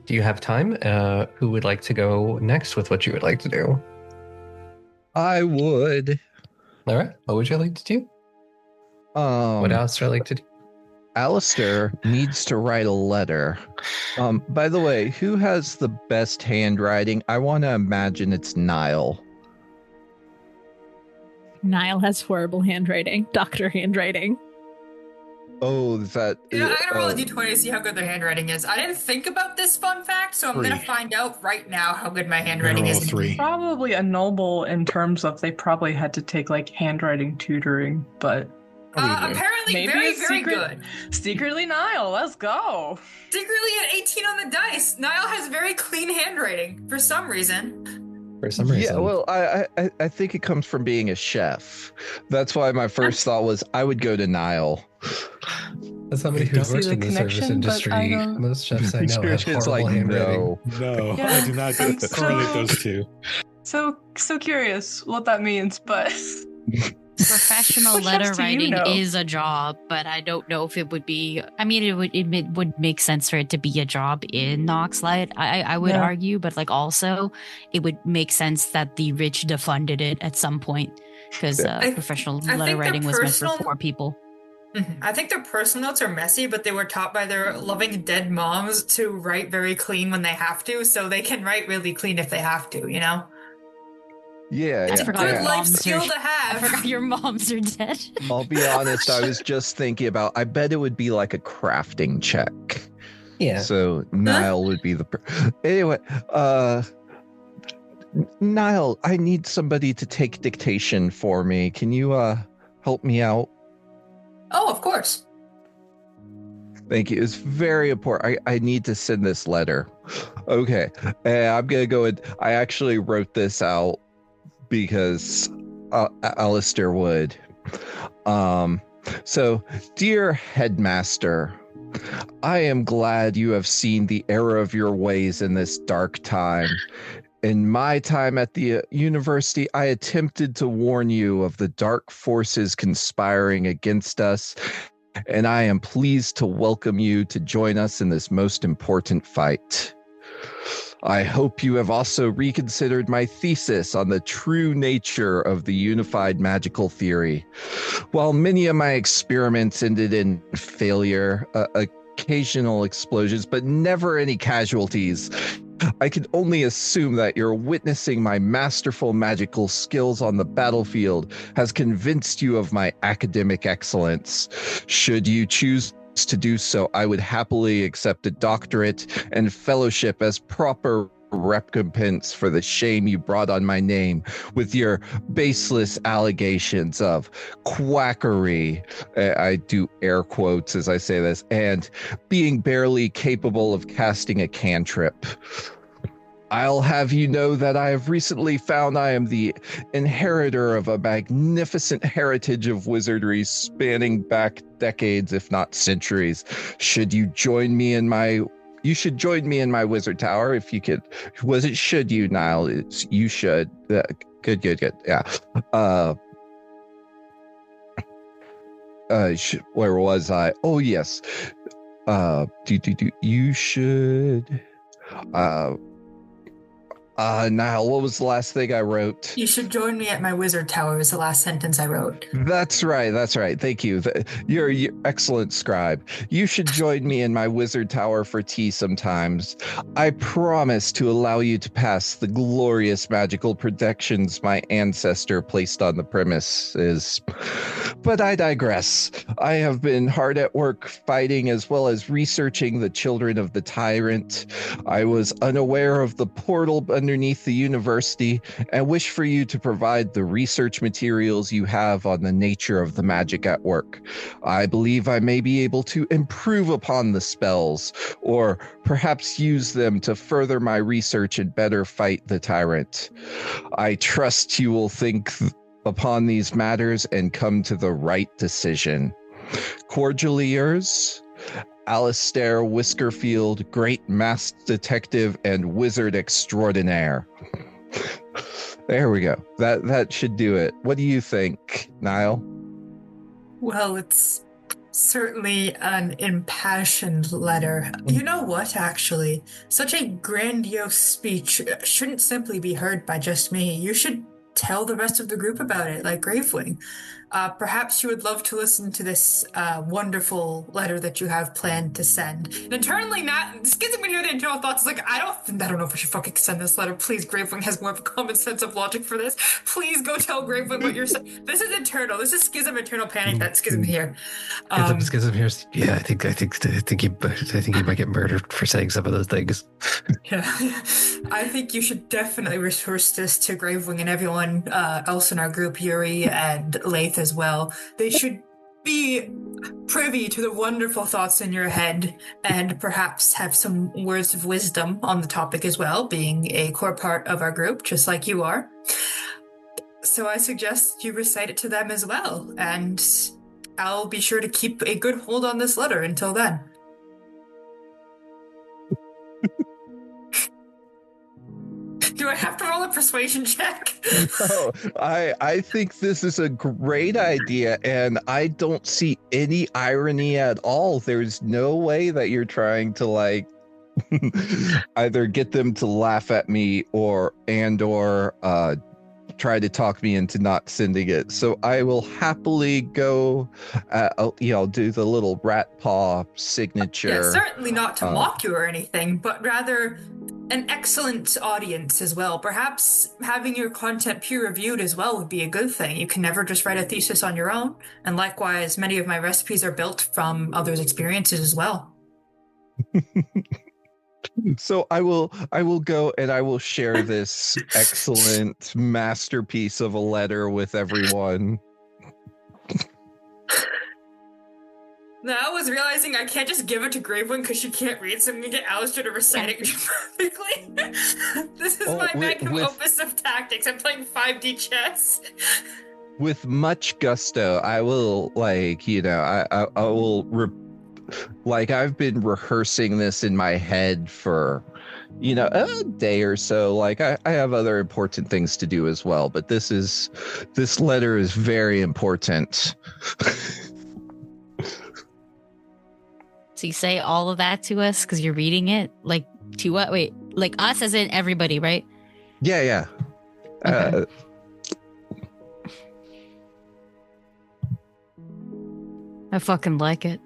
Do you have time? Who would like to go next with what you would like to do? I would. All right. What would you like to do? What would Alistair like to do? Alistair needs to write a letter. By the way, who has the best handwriting? I want to imagine it's Nihil. Nihil has horrible handwriting. Doctor handwriting. Oh, is that... I'm going to roll a d20 to see how good their handwriting is. I didn't think about this fun fact, so I'm going to find out right now how good my handwriting is. 3. Probably a noble in terms of they probably had to take handwriting tutoring, but Apparently Maybe very, it's very secret- good. Secretly Nihil, let's go. Secretly at 18 on the dice, Nihil has very clean handwriting for some reason. For some reason. Yeah, well, I think it comes from being a chef. That's why my first thought was I would go to Nihil. As somebody I who's don't worked see in the the service connection, but I industry, don't- most chefs I know have It's horrible like, handwriting. No, Yeah, I do not I'm correlate so- those two. So curious what that means, but Professional What letter chefs do you writing know? is a job, but I don't know if it would be. I mean, it would make sense for it to be a job in Noxlight. I would Yeah. argue, but like also, it would make sense that the rich defunded it at some point because professional I letter think the writing was meant for personal- poor people. I think their personal notes are messy, but they were taught by their loving dead moms to write very clean when they have to, so they can write really clean if they have to, you know? Yeah, I yeah. forgot Good your yeah. life moms skill are- to I have. forgot your moms are dead. I'll be honest, I was just thinking about, I bet it would be like a crafting check. Yeah. So Nihil would be the anyway, Nihil, I need somebody to take dictation for me. Can you help me out? Oh, of course. Thank you. It's very important. I need to send this letter. Okay. I'm going to go and I actually wrote this out because Alistair would. So, dear headmaster, I am glad you have seen the error of your ways in this dark time. In my time at the university, I attempted to warn you of the dark forces conspiring against us, and I am pleased to welcome you to join us in this most important fight. I hope you have also reconsidered my thesis on the true nature of the unified magical theory. While many of my experiments ended in failure, occasional explosions, but never any casualties, I can only assume that you're witnessing my masterful magical skills on the battlefield has convinced you of my academic excellence. Should you choose to do so, I would happily accept a doctorate and fellowship as proper recompense for the shame you brought on my name with your baseless allegations of quackery, I do air quotes as I say this, and being barely capable of casting a cantrip. I'll have you know that I have recently found I am the inheritor of a magnificent heritage of wizardry spanning back decades, if not centuries. You should join me in my wizard tower if you could. Was it should you, Nihil? You should. Good. Yeah. Where was I? Oh, yes. You should. Nihil, what was the last thing I wrote? You should join me at my wizard tower is the last sentence I wrote. That's right. Thank you. You're excellent scribe. You should join me in my wizard tower for tea sometimes. I promise to allow you to pass the glorious magical protections my ancestor placed on the premises. But I digress. I have been hard at work fighting as well as researching the children of the Tyrant. I was unaware of the portal underneath the university and wish for you to provide the research materials you have on the nature of the magic at work. I believe I may be able to improve upon the spells, or perhaps use them to further my research and better fight the Tyrant. I trust you will think upon these matters and come to the right decision. Cordially yours, Alistair Whiskerfield, great masked detective and wizard extraordinaire. There we go. That should do it. What do you think, Nihil? Well, it's certainly an impassioned letter. You know what, actually? Such a grandiose speech shouldn't simply be heard by just me. You should tell the rest of the group about it, like Gravewing. Perhaps you would love to listen to this wonderful letter that you have planned to send. And internally, Schism when you hear the internal thoughts is like, I don't know if I should fucking send this letter. Please, Gravewing has more of a common sense of logic for this. Please go tell Gravewing what you're saying. This is internal. This is Schism internal panic that Schism here. Schism here. Yeah, I think he might get murdered for saying some of those things. Yeah, I think you should definitely resource this to Gravewing and everyone else in our group, Euri and Laeth as well. They should be privy to the wonderful thoughts in your head and perhaps have some words of wisdom on the topic as well, being a core part of our group, just like you are. So I suggest you recite it to them as well, and I'll be sure to keep a good hold on this letter until then. Do I have to roll a persuasion check? No, I think this is a great idea, and I don't see any irony at all. There's no way that you're trying to like either get them to laugh at me or try to talk me into not sending it. So I will happily go, I'll do the little rat paw signature. Yeah, certainly not to mock you or anything, but rather an excellent audience as well. Perhaps having your content peer-reviewed as well would be a good thing. You can never just write a thesis on your own. And likewise, many of my recipes are built from others' experiences as well. So I will go and I will share this excellent masterpiece of a letter with everyone. Now I was realizing I can't just give it to Gravewing because she can't read, so I'm going to get Alistair to recite it perfectly. This is my magnum opus of tactics. I'm playing 5D chess. With much gusto, I will, I will... I've been rehearsing this in my head for, a day or so. I have other important things to do as well, but this letter is very important. So you say all of that to us because you're reading it? To what? Wait, us as in everybody, right? Yeah. Okay. I fucking like it.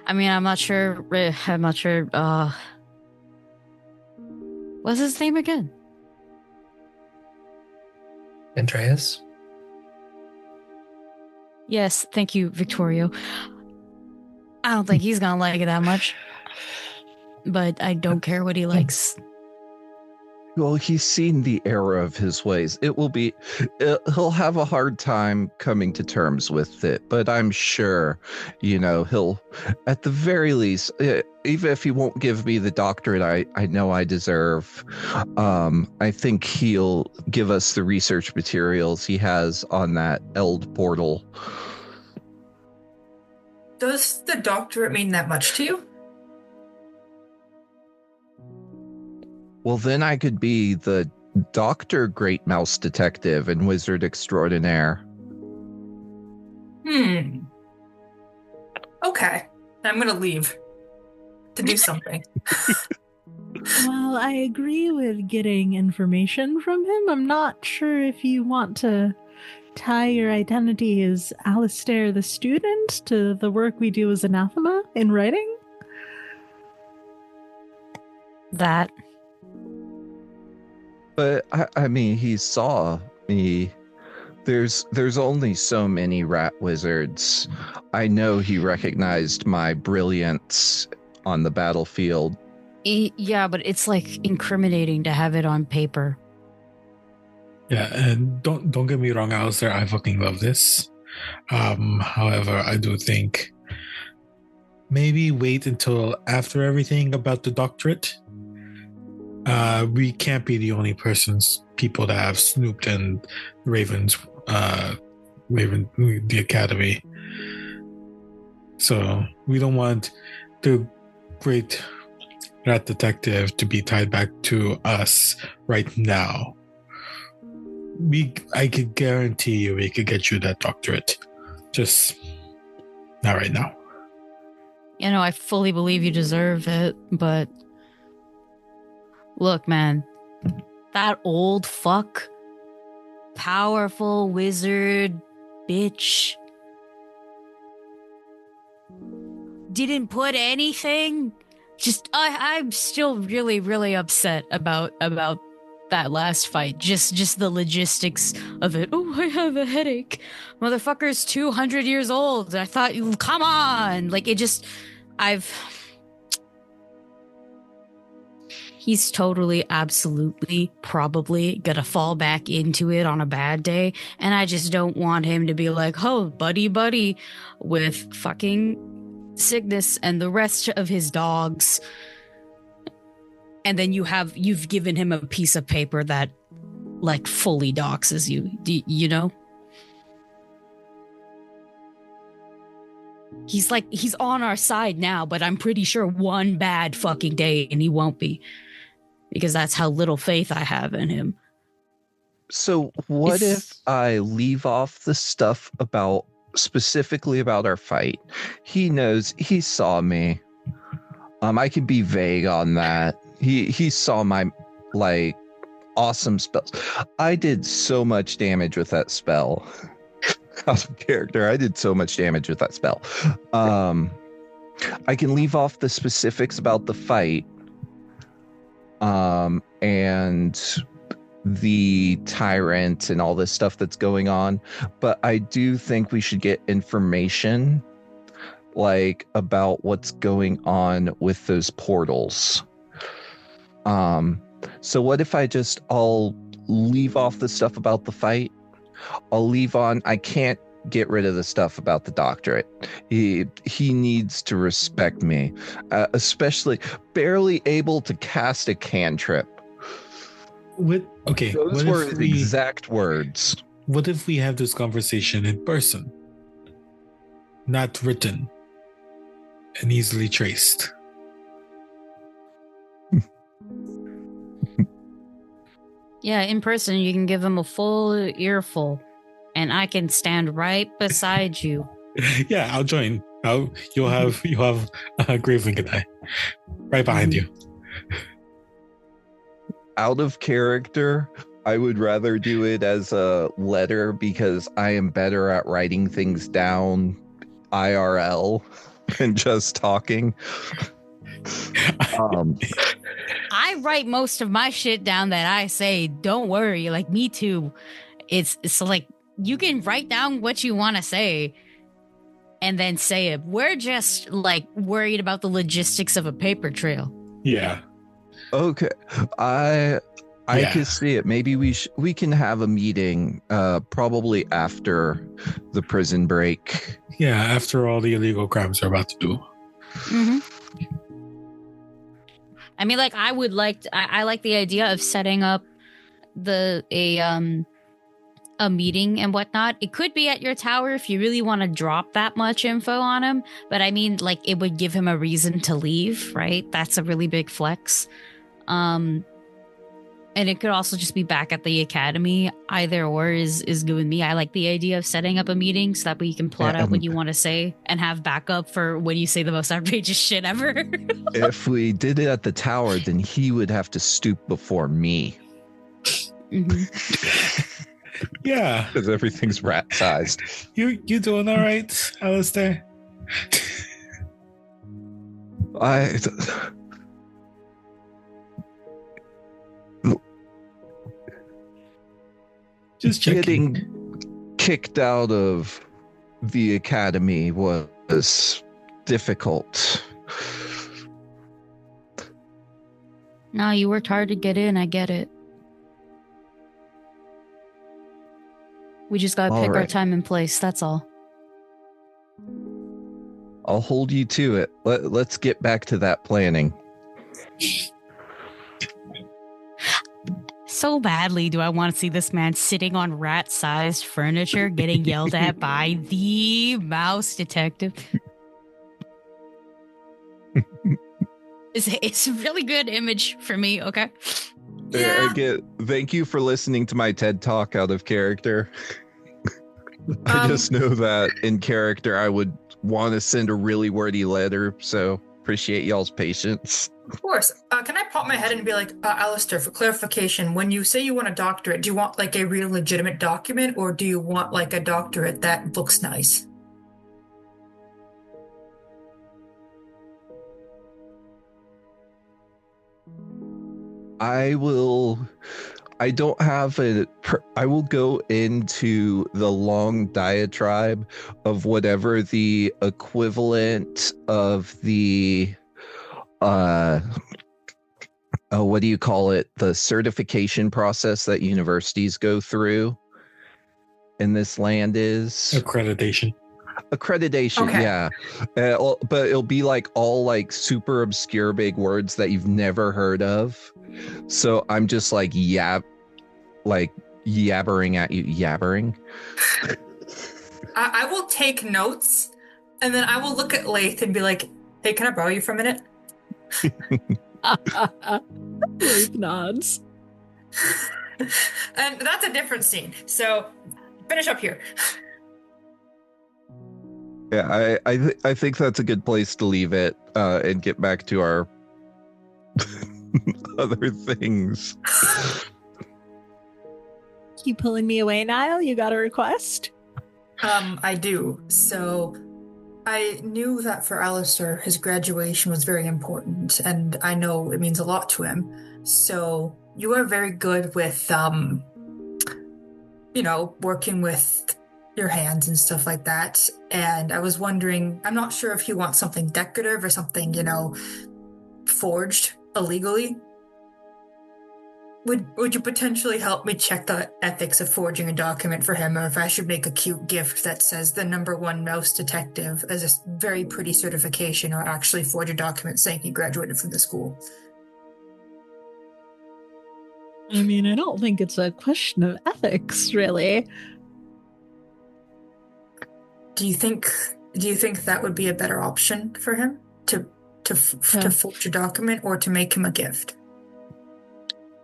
I mean, I'm not sure. What's his name again? Andreas? Yes, thank you, Victorio. I don't think he's gonna like it that much. But I don't care what he likes. Well, he's seen the error of his ways. He'll have a hard time coming to terms with it, but I'm sure, he'll, at the very least, even if he won't give me the doctorate I know I deserve, I think he'll give us the research materials he has on that Eld portal. Does the doctorate mean that much to you? Well, then I could be the Dr. Great Mouse Detective and Wizard Extraordinaire. Okay. I'm going to leave to do something. Well, I agree with getting information from him. I'm not sure if you want to tie your identity as Alistair the student to the work we do as Anathema in writing. That. But I mean, he saw me. There's only so many rat wizards. I know he recognized my brilliance on the battlefield. Yeah, but it's incriminating to have it on paper. Yeah, and don't get me wrong, Alistair, I fucking love this. However, I do think maybe wait until after everything about the doctorate. We can't be the only people that have snooped in the academy. So we don't want the great rat detective to be tied back to us right now. I could guarantee you we could get you that doctorate. Just not right now. I fully believe you deserve it, but look, man, that old fuck, powerful wizard bitch, didn't put anything. I'm still really, really upset about that last fight. Just the logistics of it. Oh, I have a headache. Motherfucker's 200 years old. I thought, come on. He's totally, absolutely, probably gonna fall back into it on a bad day. And I just don't want him to be like, oh, buddy, with fucking Cygnus and the rest of his dogs. And then you've given him a piece of paper that like fully doxes you, you know? He's on our side now, but I'm pretty sure one bad fucking day and he won't be. Because that's how little faith I have in him. So what if I leave off the stuff specifically about our fight? He knows, he saw me. I can be vague on that. He saw my like awesome spells. I did so much damage with that spell. Out of character, I did so much damage with that spell. I can leave off the specifics about the fight. And the Tyrant and all this stuff that's going on, but I do think we should get information like about what's going on with those portals. So what if I'll leave off the stuff about the fight? I'll leave on, I can't get rid of the stuff about the doctorate. He needs to respect me, especially barely able to cast a cantrip. Those were his exact words. What if we have this conversation in person, not written and easily traced? Yeah, in person you can give him a full earful. And I can stand right beside you. Yeah, I'll join. You'll have Gravewing and I right behind you. Out of character, I would rather do it as a letter because I am better at writing things down IRL than just talking. I write most of my shit down that I say. Don't worry, like me too. It's like you can write down what you want to say and then say it. We're just like worried about the logistics of a paper trail. Yeah. Okay. I can see it. Maybe we can have a meeting probably after the prison break. Yeah, after all the illegal crimes they're about to do. Mm-hmm. I mean, like I like the idea of setting up a meeting and whatnot. It could be at your tower if you really want to drop that much info on him. But I mean, like it would give him a reason to leave, right? That's a really big flex. And it could also just be back at the academy. Either or is good with me. I like the idea of setting up a meeting so that way you can plot out what you want to say and have backup for when you say the most outrageous shit ever. If we did it at the tower, then he would have to stoop before me. Mm-hmm. Yeah, because everything's rat-sized. You doing all right, Alistair? Just checking. Getting kicked out of the academy was difficult. No, you worked hard to get in. I get it. We just gotta pick our time and place. That's all. I'll hold you to it. Let's get back to that planning. So badly do I want to see this man sitting on rat-sized furniture getting yelled at by the mouse detective. It's a really good image for me, okay? Yeah. Thank you for listening to my TED Talk out of character. I just know that in character I would want to send a really wordy letter, so appreciate y'all's patience. Of course. Can I pop my head and be like, Alistair, for clarification, when you say you want a doctorate, do you want like a real legitimate document or do you want like a doctorate that looks nice? I will go into the long diatribe of whatever the equivalent of the what do you call it? The certification process that universities go through in this land is Accreditation. Accreditation, yeah. But it'll be like all like super obscure big words that you've never heard of. So I'm just like yabbering at you. Yabbering. I will take notes, and then I will look at Laeth and be like, hey, can I borrow you for a minute? Laeth nods. And that's a different scene. So finish up here. Yeah, I think that's a good place to leave it and get back to our other things. You pulling me away, Nihil? You got a request? I do. So I knew that for Alistair, his graduation was very important, and I know it means a lot to him. So you are very good with, working with your hands and stuff like that. And I was wondering, I'm not sure if you want something decorative or something, forged illegally. Would you potentially help me check the ethics of forging a document for him, or if I should make a cute gift that says the #1 mouse detective as a very pretty certification, or actually forge a document saying he graduated from the school? I mean, I don't think it's a question of ethics, really. Do you think that would be a better option for him to forge a document, or to make him a gift?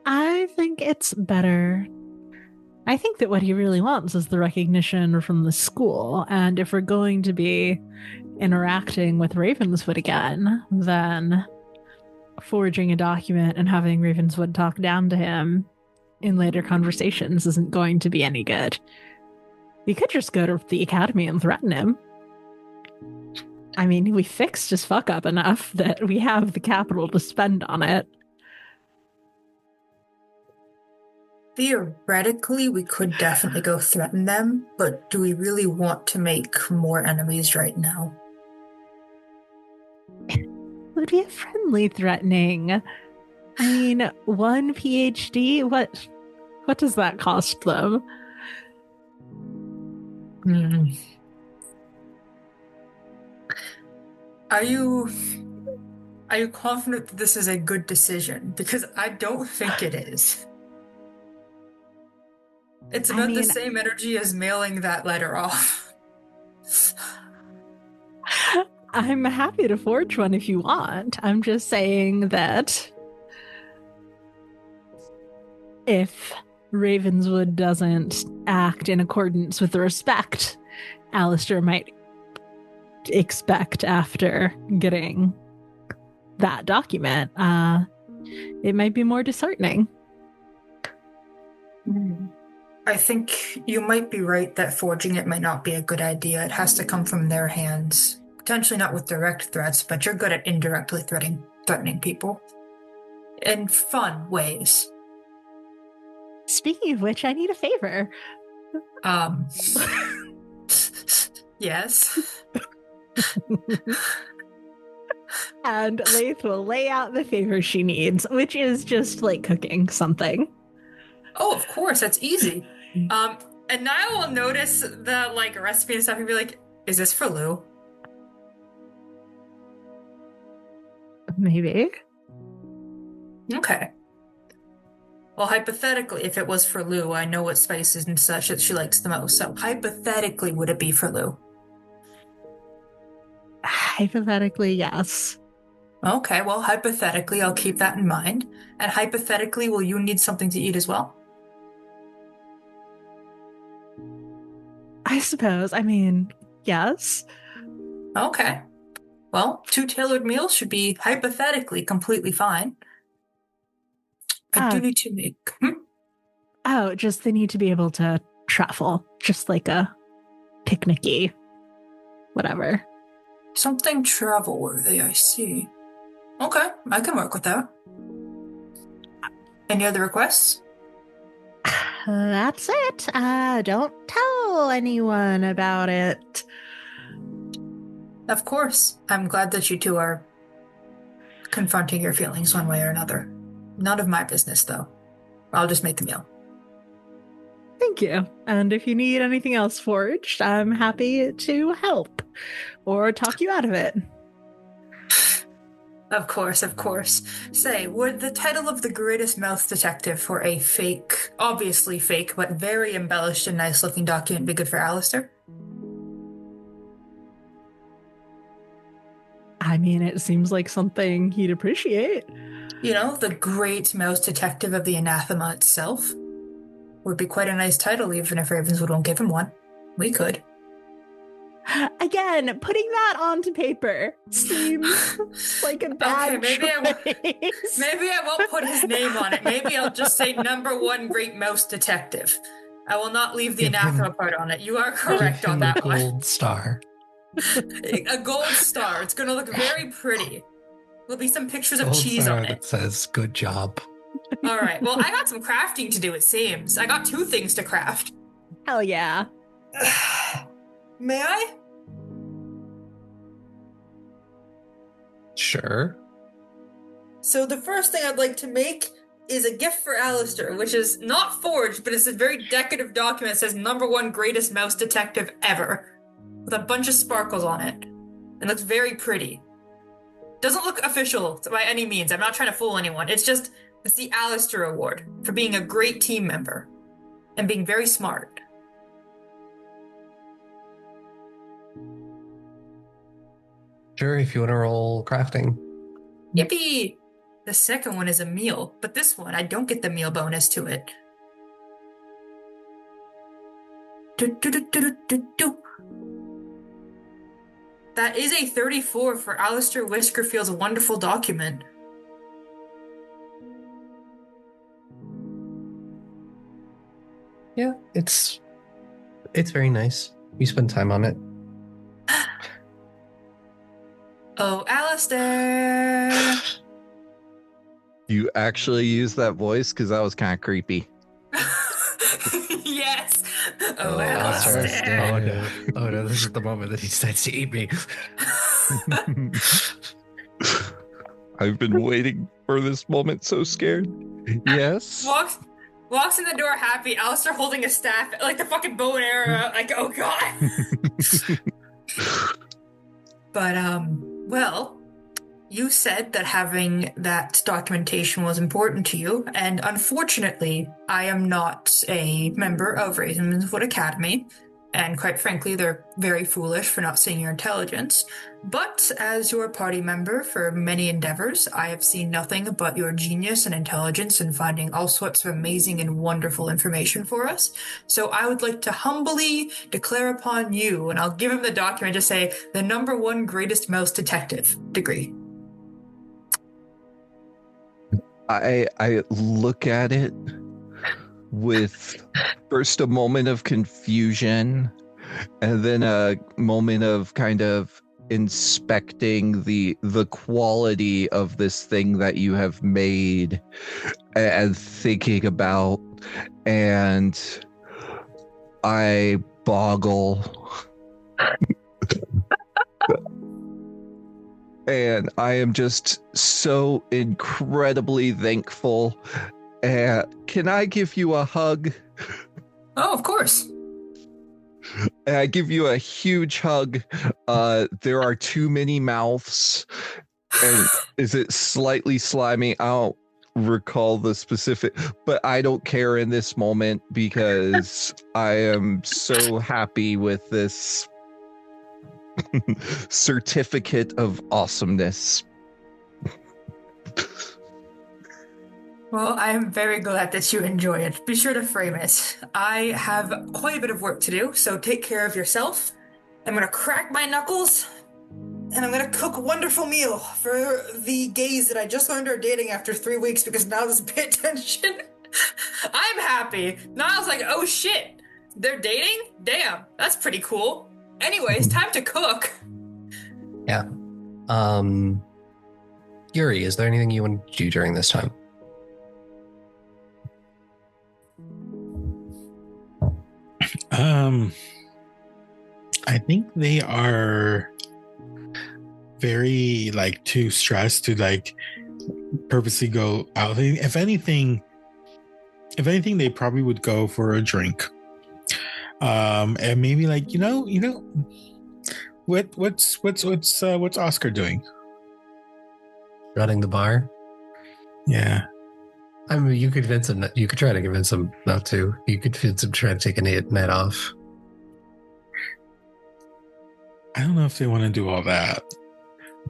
I think it's better. I think that what he really wants is the recognition from the school, and if we're going to be interacting with Ravenswood again, then forging a document and having Ravenswood talk down to him in later conversations isn't going to be any good. We could just go to the academy and threaten him. I mean, we fixed his fuck up enough that we have the capital to spend on it. Theoretically, we could definitely go threaten them, but do we really want to make more enemies right now? It would be a friendly threatening. I mean, 1 PhD? What does that cost them? Are you confident that this is a good decision? Because I don't think it is. It's about the same energy as mailing that letter off. I'm happy to forge one if you want. I'm just saying that if Ravenswood doesn't act in accordance with the respect Alistair might expect after getting that document, it might be more disheartening. I think you might be right that forging it might not be a good idea. It has to come from their hands. Potentially not with direct threats, but you're good at indirectly threatening people in fun ways. Speaking of which, I need a favor. Yes. And Laeth will lay out the favor she needs, which is just like cooking something. Oh, of course, that's easy. And Nihil will notice the recipe and stuff and be like, "Is this for Lou?" Maybe. Okay. Well, hypothetically, if it was for Lou, I know what spices and such that she likes the most. So hypothetically, would it be for Lou? Hypothetically, yes. Okay, well, hypothetically, I'll keep that in mind. And hypothetically, will you need something to eat as well? I suppose. I mean, yes. Okay. Well, 2 tailored meals should be hypothetically completely fine. I do need to make... Oh, just they need to be able to travel. Just like a picnicky whatever. Something travel-worthy, I see. Okay, I can work with that. Any other requests? That's it. Don't tell anyone about it. Of course. I'm glad that you two are confronting your feelings one way or another. None of my business, though. I'll just make the meal. Thank you. And if you need anything else forged, I'm happy to help or talk you out of it. Of course, of course. Say, would the title of the greatest mouth detective for a fake, obviously fake, but very embellished and nice looking document be good for Alistair? I mean, it seems like something he'd appreciate. You know, the great mouse detective of the Anathema itself would be quite a nice title, even if Ravenswood won't give him one. We could. Again, putting that onto paper seems like a bad maybe choice. Maybe I won't put his name on it. Maybe I'll just say #1 great mouse detective. I will not leave the Give Anathema him- part on it. You are correct Give on him that a one. gold star. A gold star. It's going to look very pretty. There'll be some pictures of Gold cheese star on that it. says "Good job." All right. Well, I got some crafting to do, it seems. I got 2 things to craft. Hell yeah. May I? Sure. So the first thing I'd like to make is a gift for Alistair, which is not forged, but it's a very decorative document that says #1 greatest mouse detective ever, with a bunch of sparkles on it. It looks very pretty. Doesn't look official by any means. I'm not trying to fool anyone. It's the Alistair Award for being a great team member and being very smart. Sure, if you want to roll crafting. Yippee! The second one is a meal, but this one, I don't get the meal bonus to it. That is a 34 for Alistair Whiskerfield's wonderful document. Yeah, it's very nice. You spend time on it. Oh, Alistair! You actually use that voice? Because that was kind of creepy. Yes! Oh, Alistair. Alistair! Oh no! Oh no! This is the moment that he decides to eat me. I've been waiting for this moment, so scared. Yes. Walks in the door happy, Alistair holding a staff, like the fucking bow and arrow, like, oh god! But, well, you said that having that documentation was important to you, and unfortunately, I am not a member of Ravenswood Academy, and quite frankly, they're very foolish for not seeing your intelligence. But as your party member for many endeavors, I have seen nothing but your genius and intelligence in finding all sorts of amazing and wonderful information for us. So I would like to humbly declare upon you, and I'll give him the document to say, the #1 greatest mouse detective degree. I look at it with first a moment of confusion and then a moment of kind of inspecting the quality of this thing that you have made and thinking about, and I boggle. And I am just so incredibly thankful. Can I give you a hug? Oh, of course. And I give you a huge hug. There are too many mouths. And is it slightly slimy? I don't recall the specific, but I don't care in this moment because I am so happy with this certificate of awesomeness. Well, I am very glad that you enjoy it. Be sure to frame it. I have quite a bit of work to do, so take care of yourself. I'm going to crack my knuckles, and I'm going to cook a wonderful meal for the gays that I just learned are dating after 3 weeks because now doesn't pay attention. I'm happy. Niall's like, oh shit, they're dating? Damn, that's pretty cool. Anyways, time to cook. Yeah. Euri, is there anything you want to do during this time? I think they are very too stressed to purposely go out. If anything, they probably would go for a drink. And maybe like what's Oscar doing? Running the bar. Yeah. I mean, you could convince him. You could try to convince him not to. You could convince him to try to take a night off. I don't know if they want to do all that,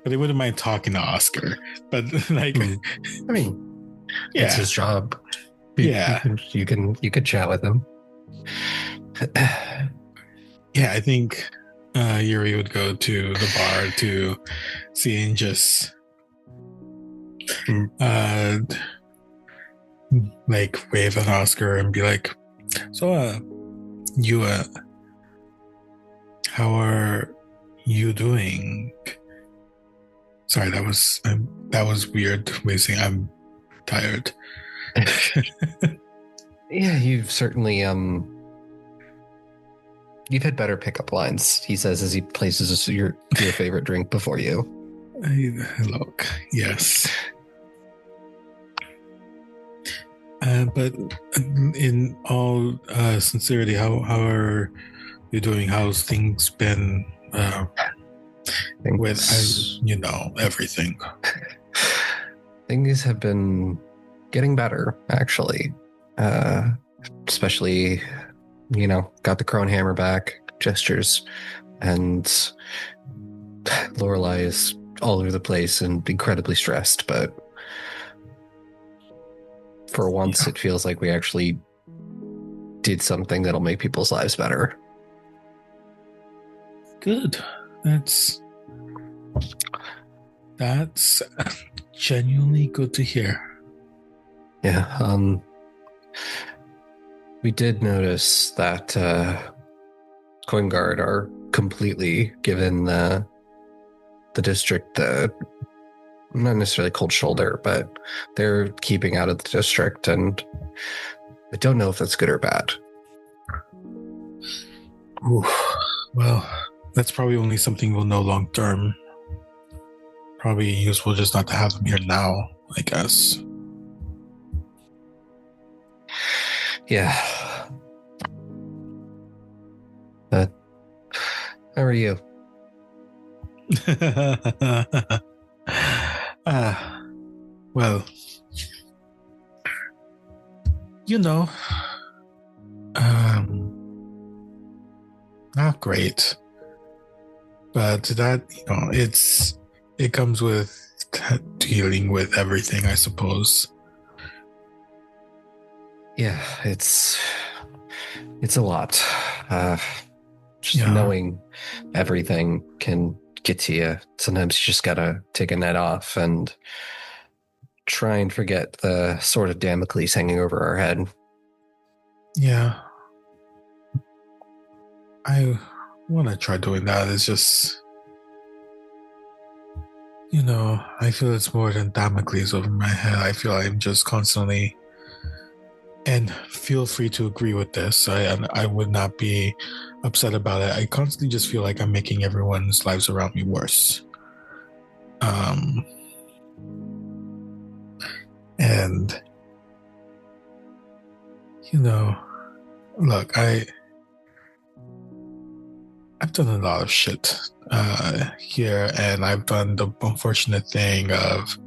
but they wouldn't mind talking to Oscar. But like, I mean, yeah, it's his job. Yeah, you could chat with him. Yeah, I think Euri would go to the bar to see and just like wave at Oscar and be like, so you how are you doing? Sorry, that was weird wasting. I'm tired. Yeah, you've certainly you've had better pickup lines, he says as he places your favorite drink before you. Look, yes. But in all sincerity, how are you doing? How's things been with everything? Things have been getting better, actually. Especially, got the Crone Hammer back, gestures, and Lorelei is all over the place and incredibly stressed, but for once it feels like we actually did something that'll make people's lives better. Good. That's genuinely good to hear. Yeah, we did notice that Coin Guard are completely given the district not necessarily cold shoulder, but they're keeping out of the district, and I don't know if that's good or bad. Ooh, well, that's probably only something we'll know long term. Probably useful just not to have them here now, I guess. Yeah. But how are you? Well, not great, but that it comes with dealing with everything, I suppose. Yeah, it's a lot. Just knowing everything can get to you. Sometimes you just gotta take a night off and try and forget the sword of Damocles hanging over our head. Yeah. I want to try doing that. It's just, I feel it's more than Damocles over my head. I feel I'm just constantly, and feel free to agree with this. I would not be upset about it. I constantly just feel like I'm making everyone's lives around me worse. And look, I've done a lot of shit here, and I've done the unfortunate thing of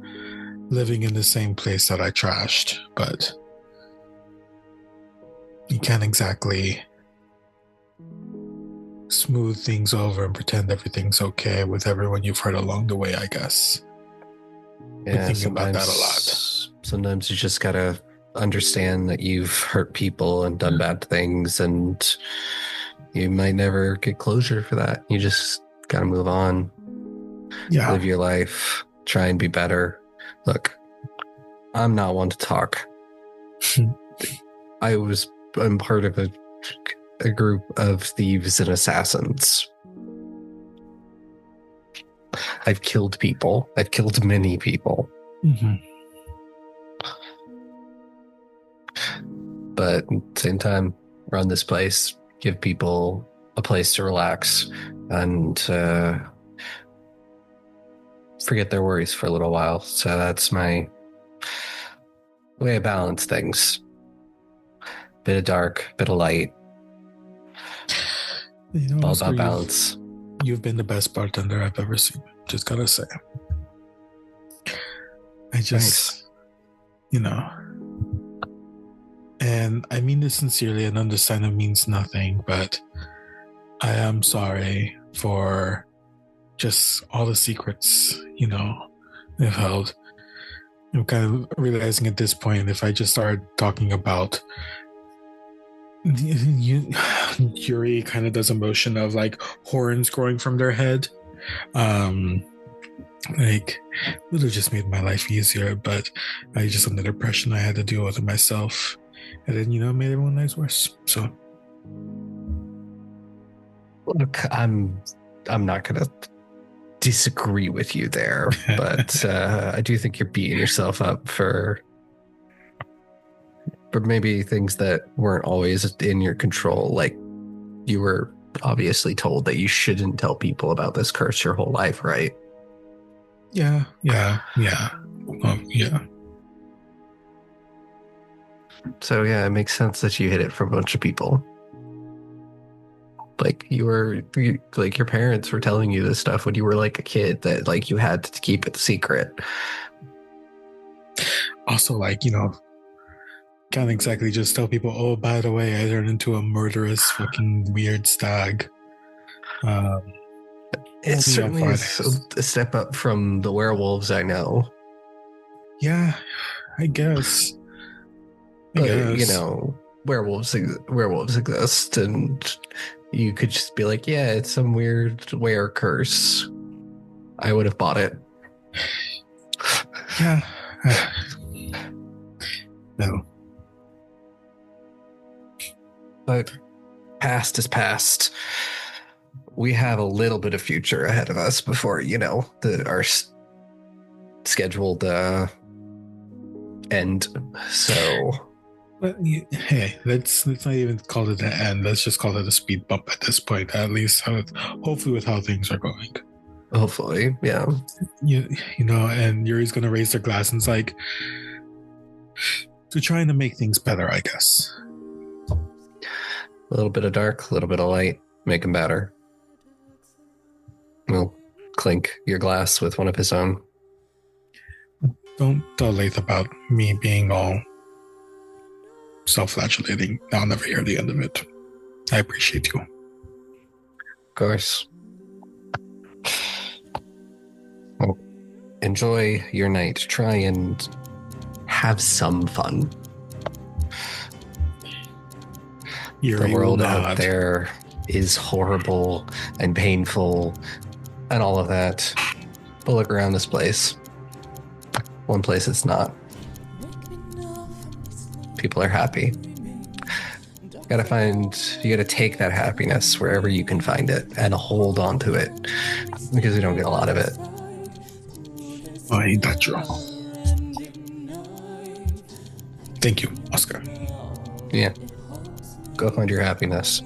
living in the same place that I trashed, but you can't exactly smooth things over and pretend everything's okay with everyone you've hurt along the way, I guess. Yeah, been thinking about that a lot. Sometimes you just gotta understand that you've hurt people and done bad things, and you might never get closure for that. You just gotta move on. Yeah. Live your life. Try and be better. Look, I'm not one to talk. I'm part of a group of thieves and assassins. I've killed people. I've killed many people. Mm-hmm. But at the same time, run this place, give people a place to relax, and forget their worries for a little while. So that's my way I balance things. Bit of dark, bit of light. You know, All Oscar, about balance. You've been the best bartender I've ever seen. Just gotta say. I just, you know, and I mean this sincerely, and understand it means nothing, but I am sorry for just all the secrets, you know, I've held. I'm kind of realizing at this point, if I just start talking about Euri kind of does a motion of like horns growing from their head. Like, would have just made my life easier, but I just under the depression I had to deal with it myself, and then, you know, made everyone's lives worse. So, Look, I'm not gonna disagree with you there, but I do think you're beating yourself up for maybe things that weren't always in your control. Like, you were obviously told that you shouldn't tell people about this curse your whole life, right? yeah. So yeah, it makes sense that you hid it from a bunch of people. Like, like your parents were telling you this stuff when you were like a kid, that like you had to keep it secret. Also, like, you know, can't exactly just tell people, oh, by the way, I turned into a murderous fucking weird stag. It certainly is a step up from the werewolves I know. Yeah, I guess. You know, werewolves exist, and you could just be like, yeah, it's some weird were curse. I would have bought it. Yeah. No. But past is past. We have a little bit of future ahead of us before, you know, our scheduled end. So, but hey, let's not even call it an end. Let's just call it a speed bump at this point. At least, hopefully, with how things are going. Hopefully, yeah. You know, and Yuri's gonna raise their glass and it's like, we're trying to make things better, I guess. A little bit of dark, a little bit of light, make them better. We'll clink your glass with one of his own. Don't tell Laeth about me being all self-flagellating. I'll never hear the end of it. I appreciate you. Of course. Well, enjoy your night. Try and have some fun. The world out there is horrible and painful and all of that. But look around this place. One place it's not. People are happy. You gotta take that happiness wherever you can find it and hold on to it, because we don't get a lot of it. Oh, ain't that true? Thank you, Oscar. Yeah. Go find your happiness.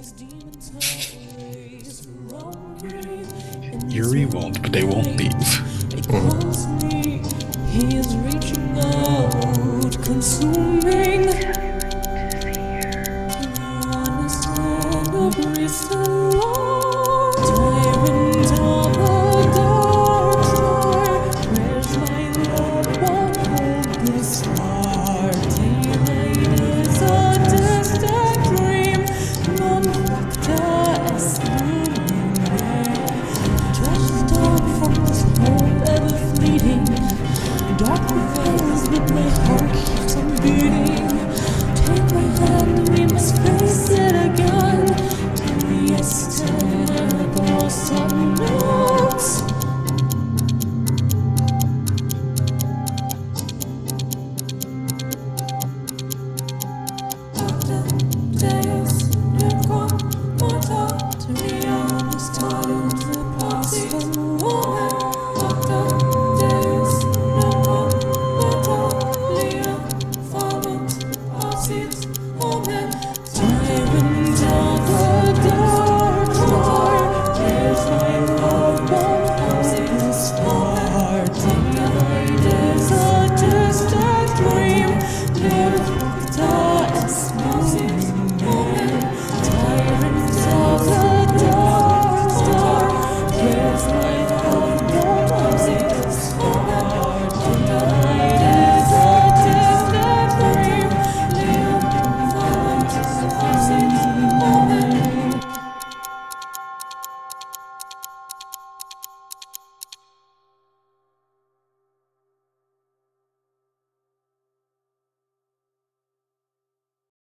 Euri won't, but they won't leave. He is reaching out, consuming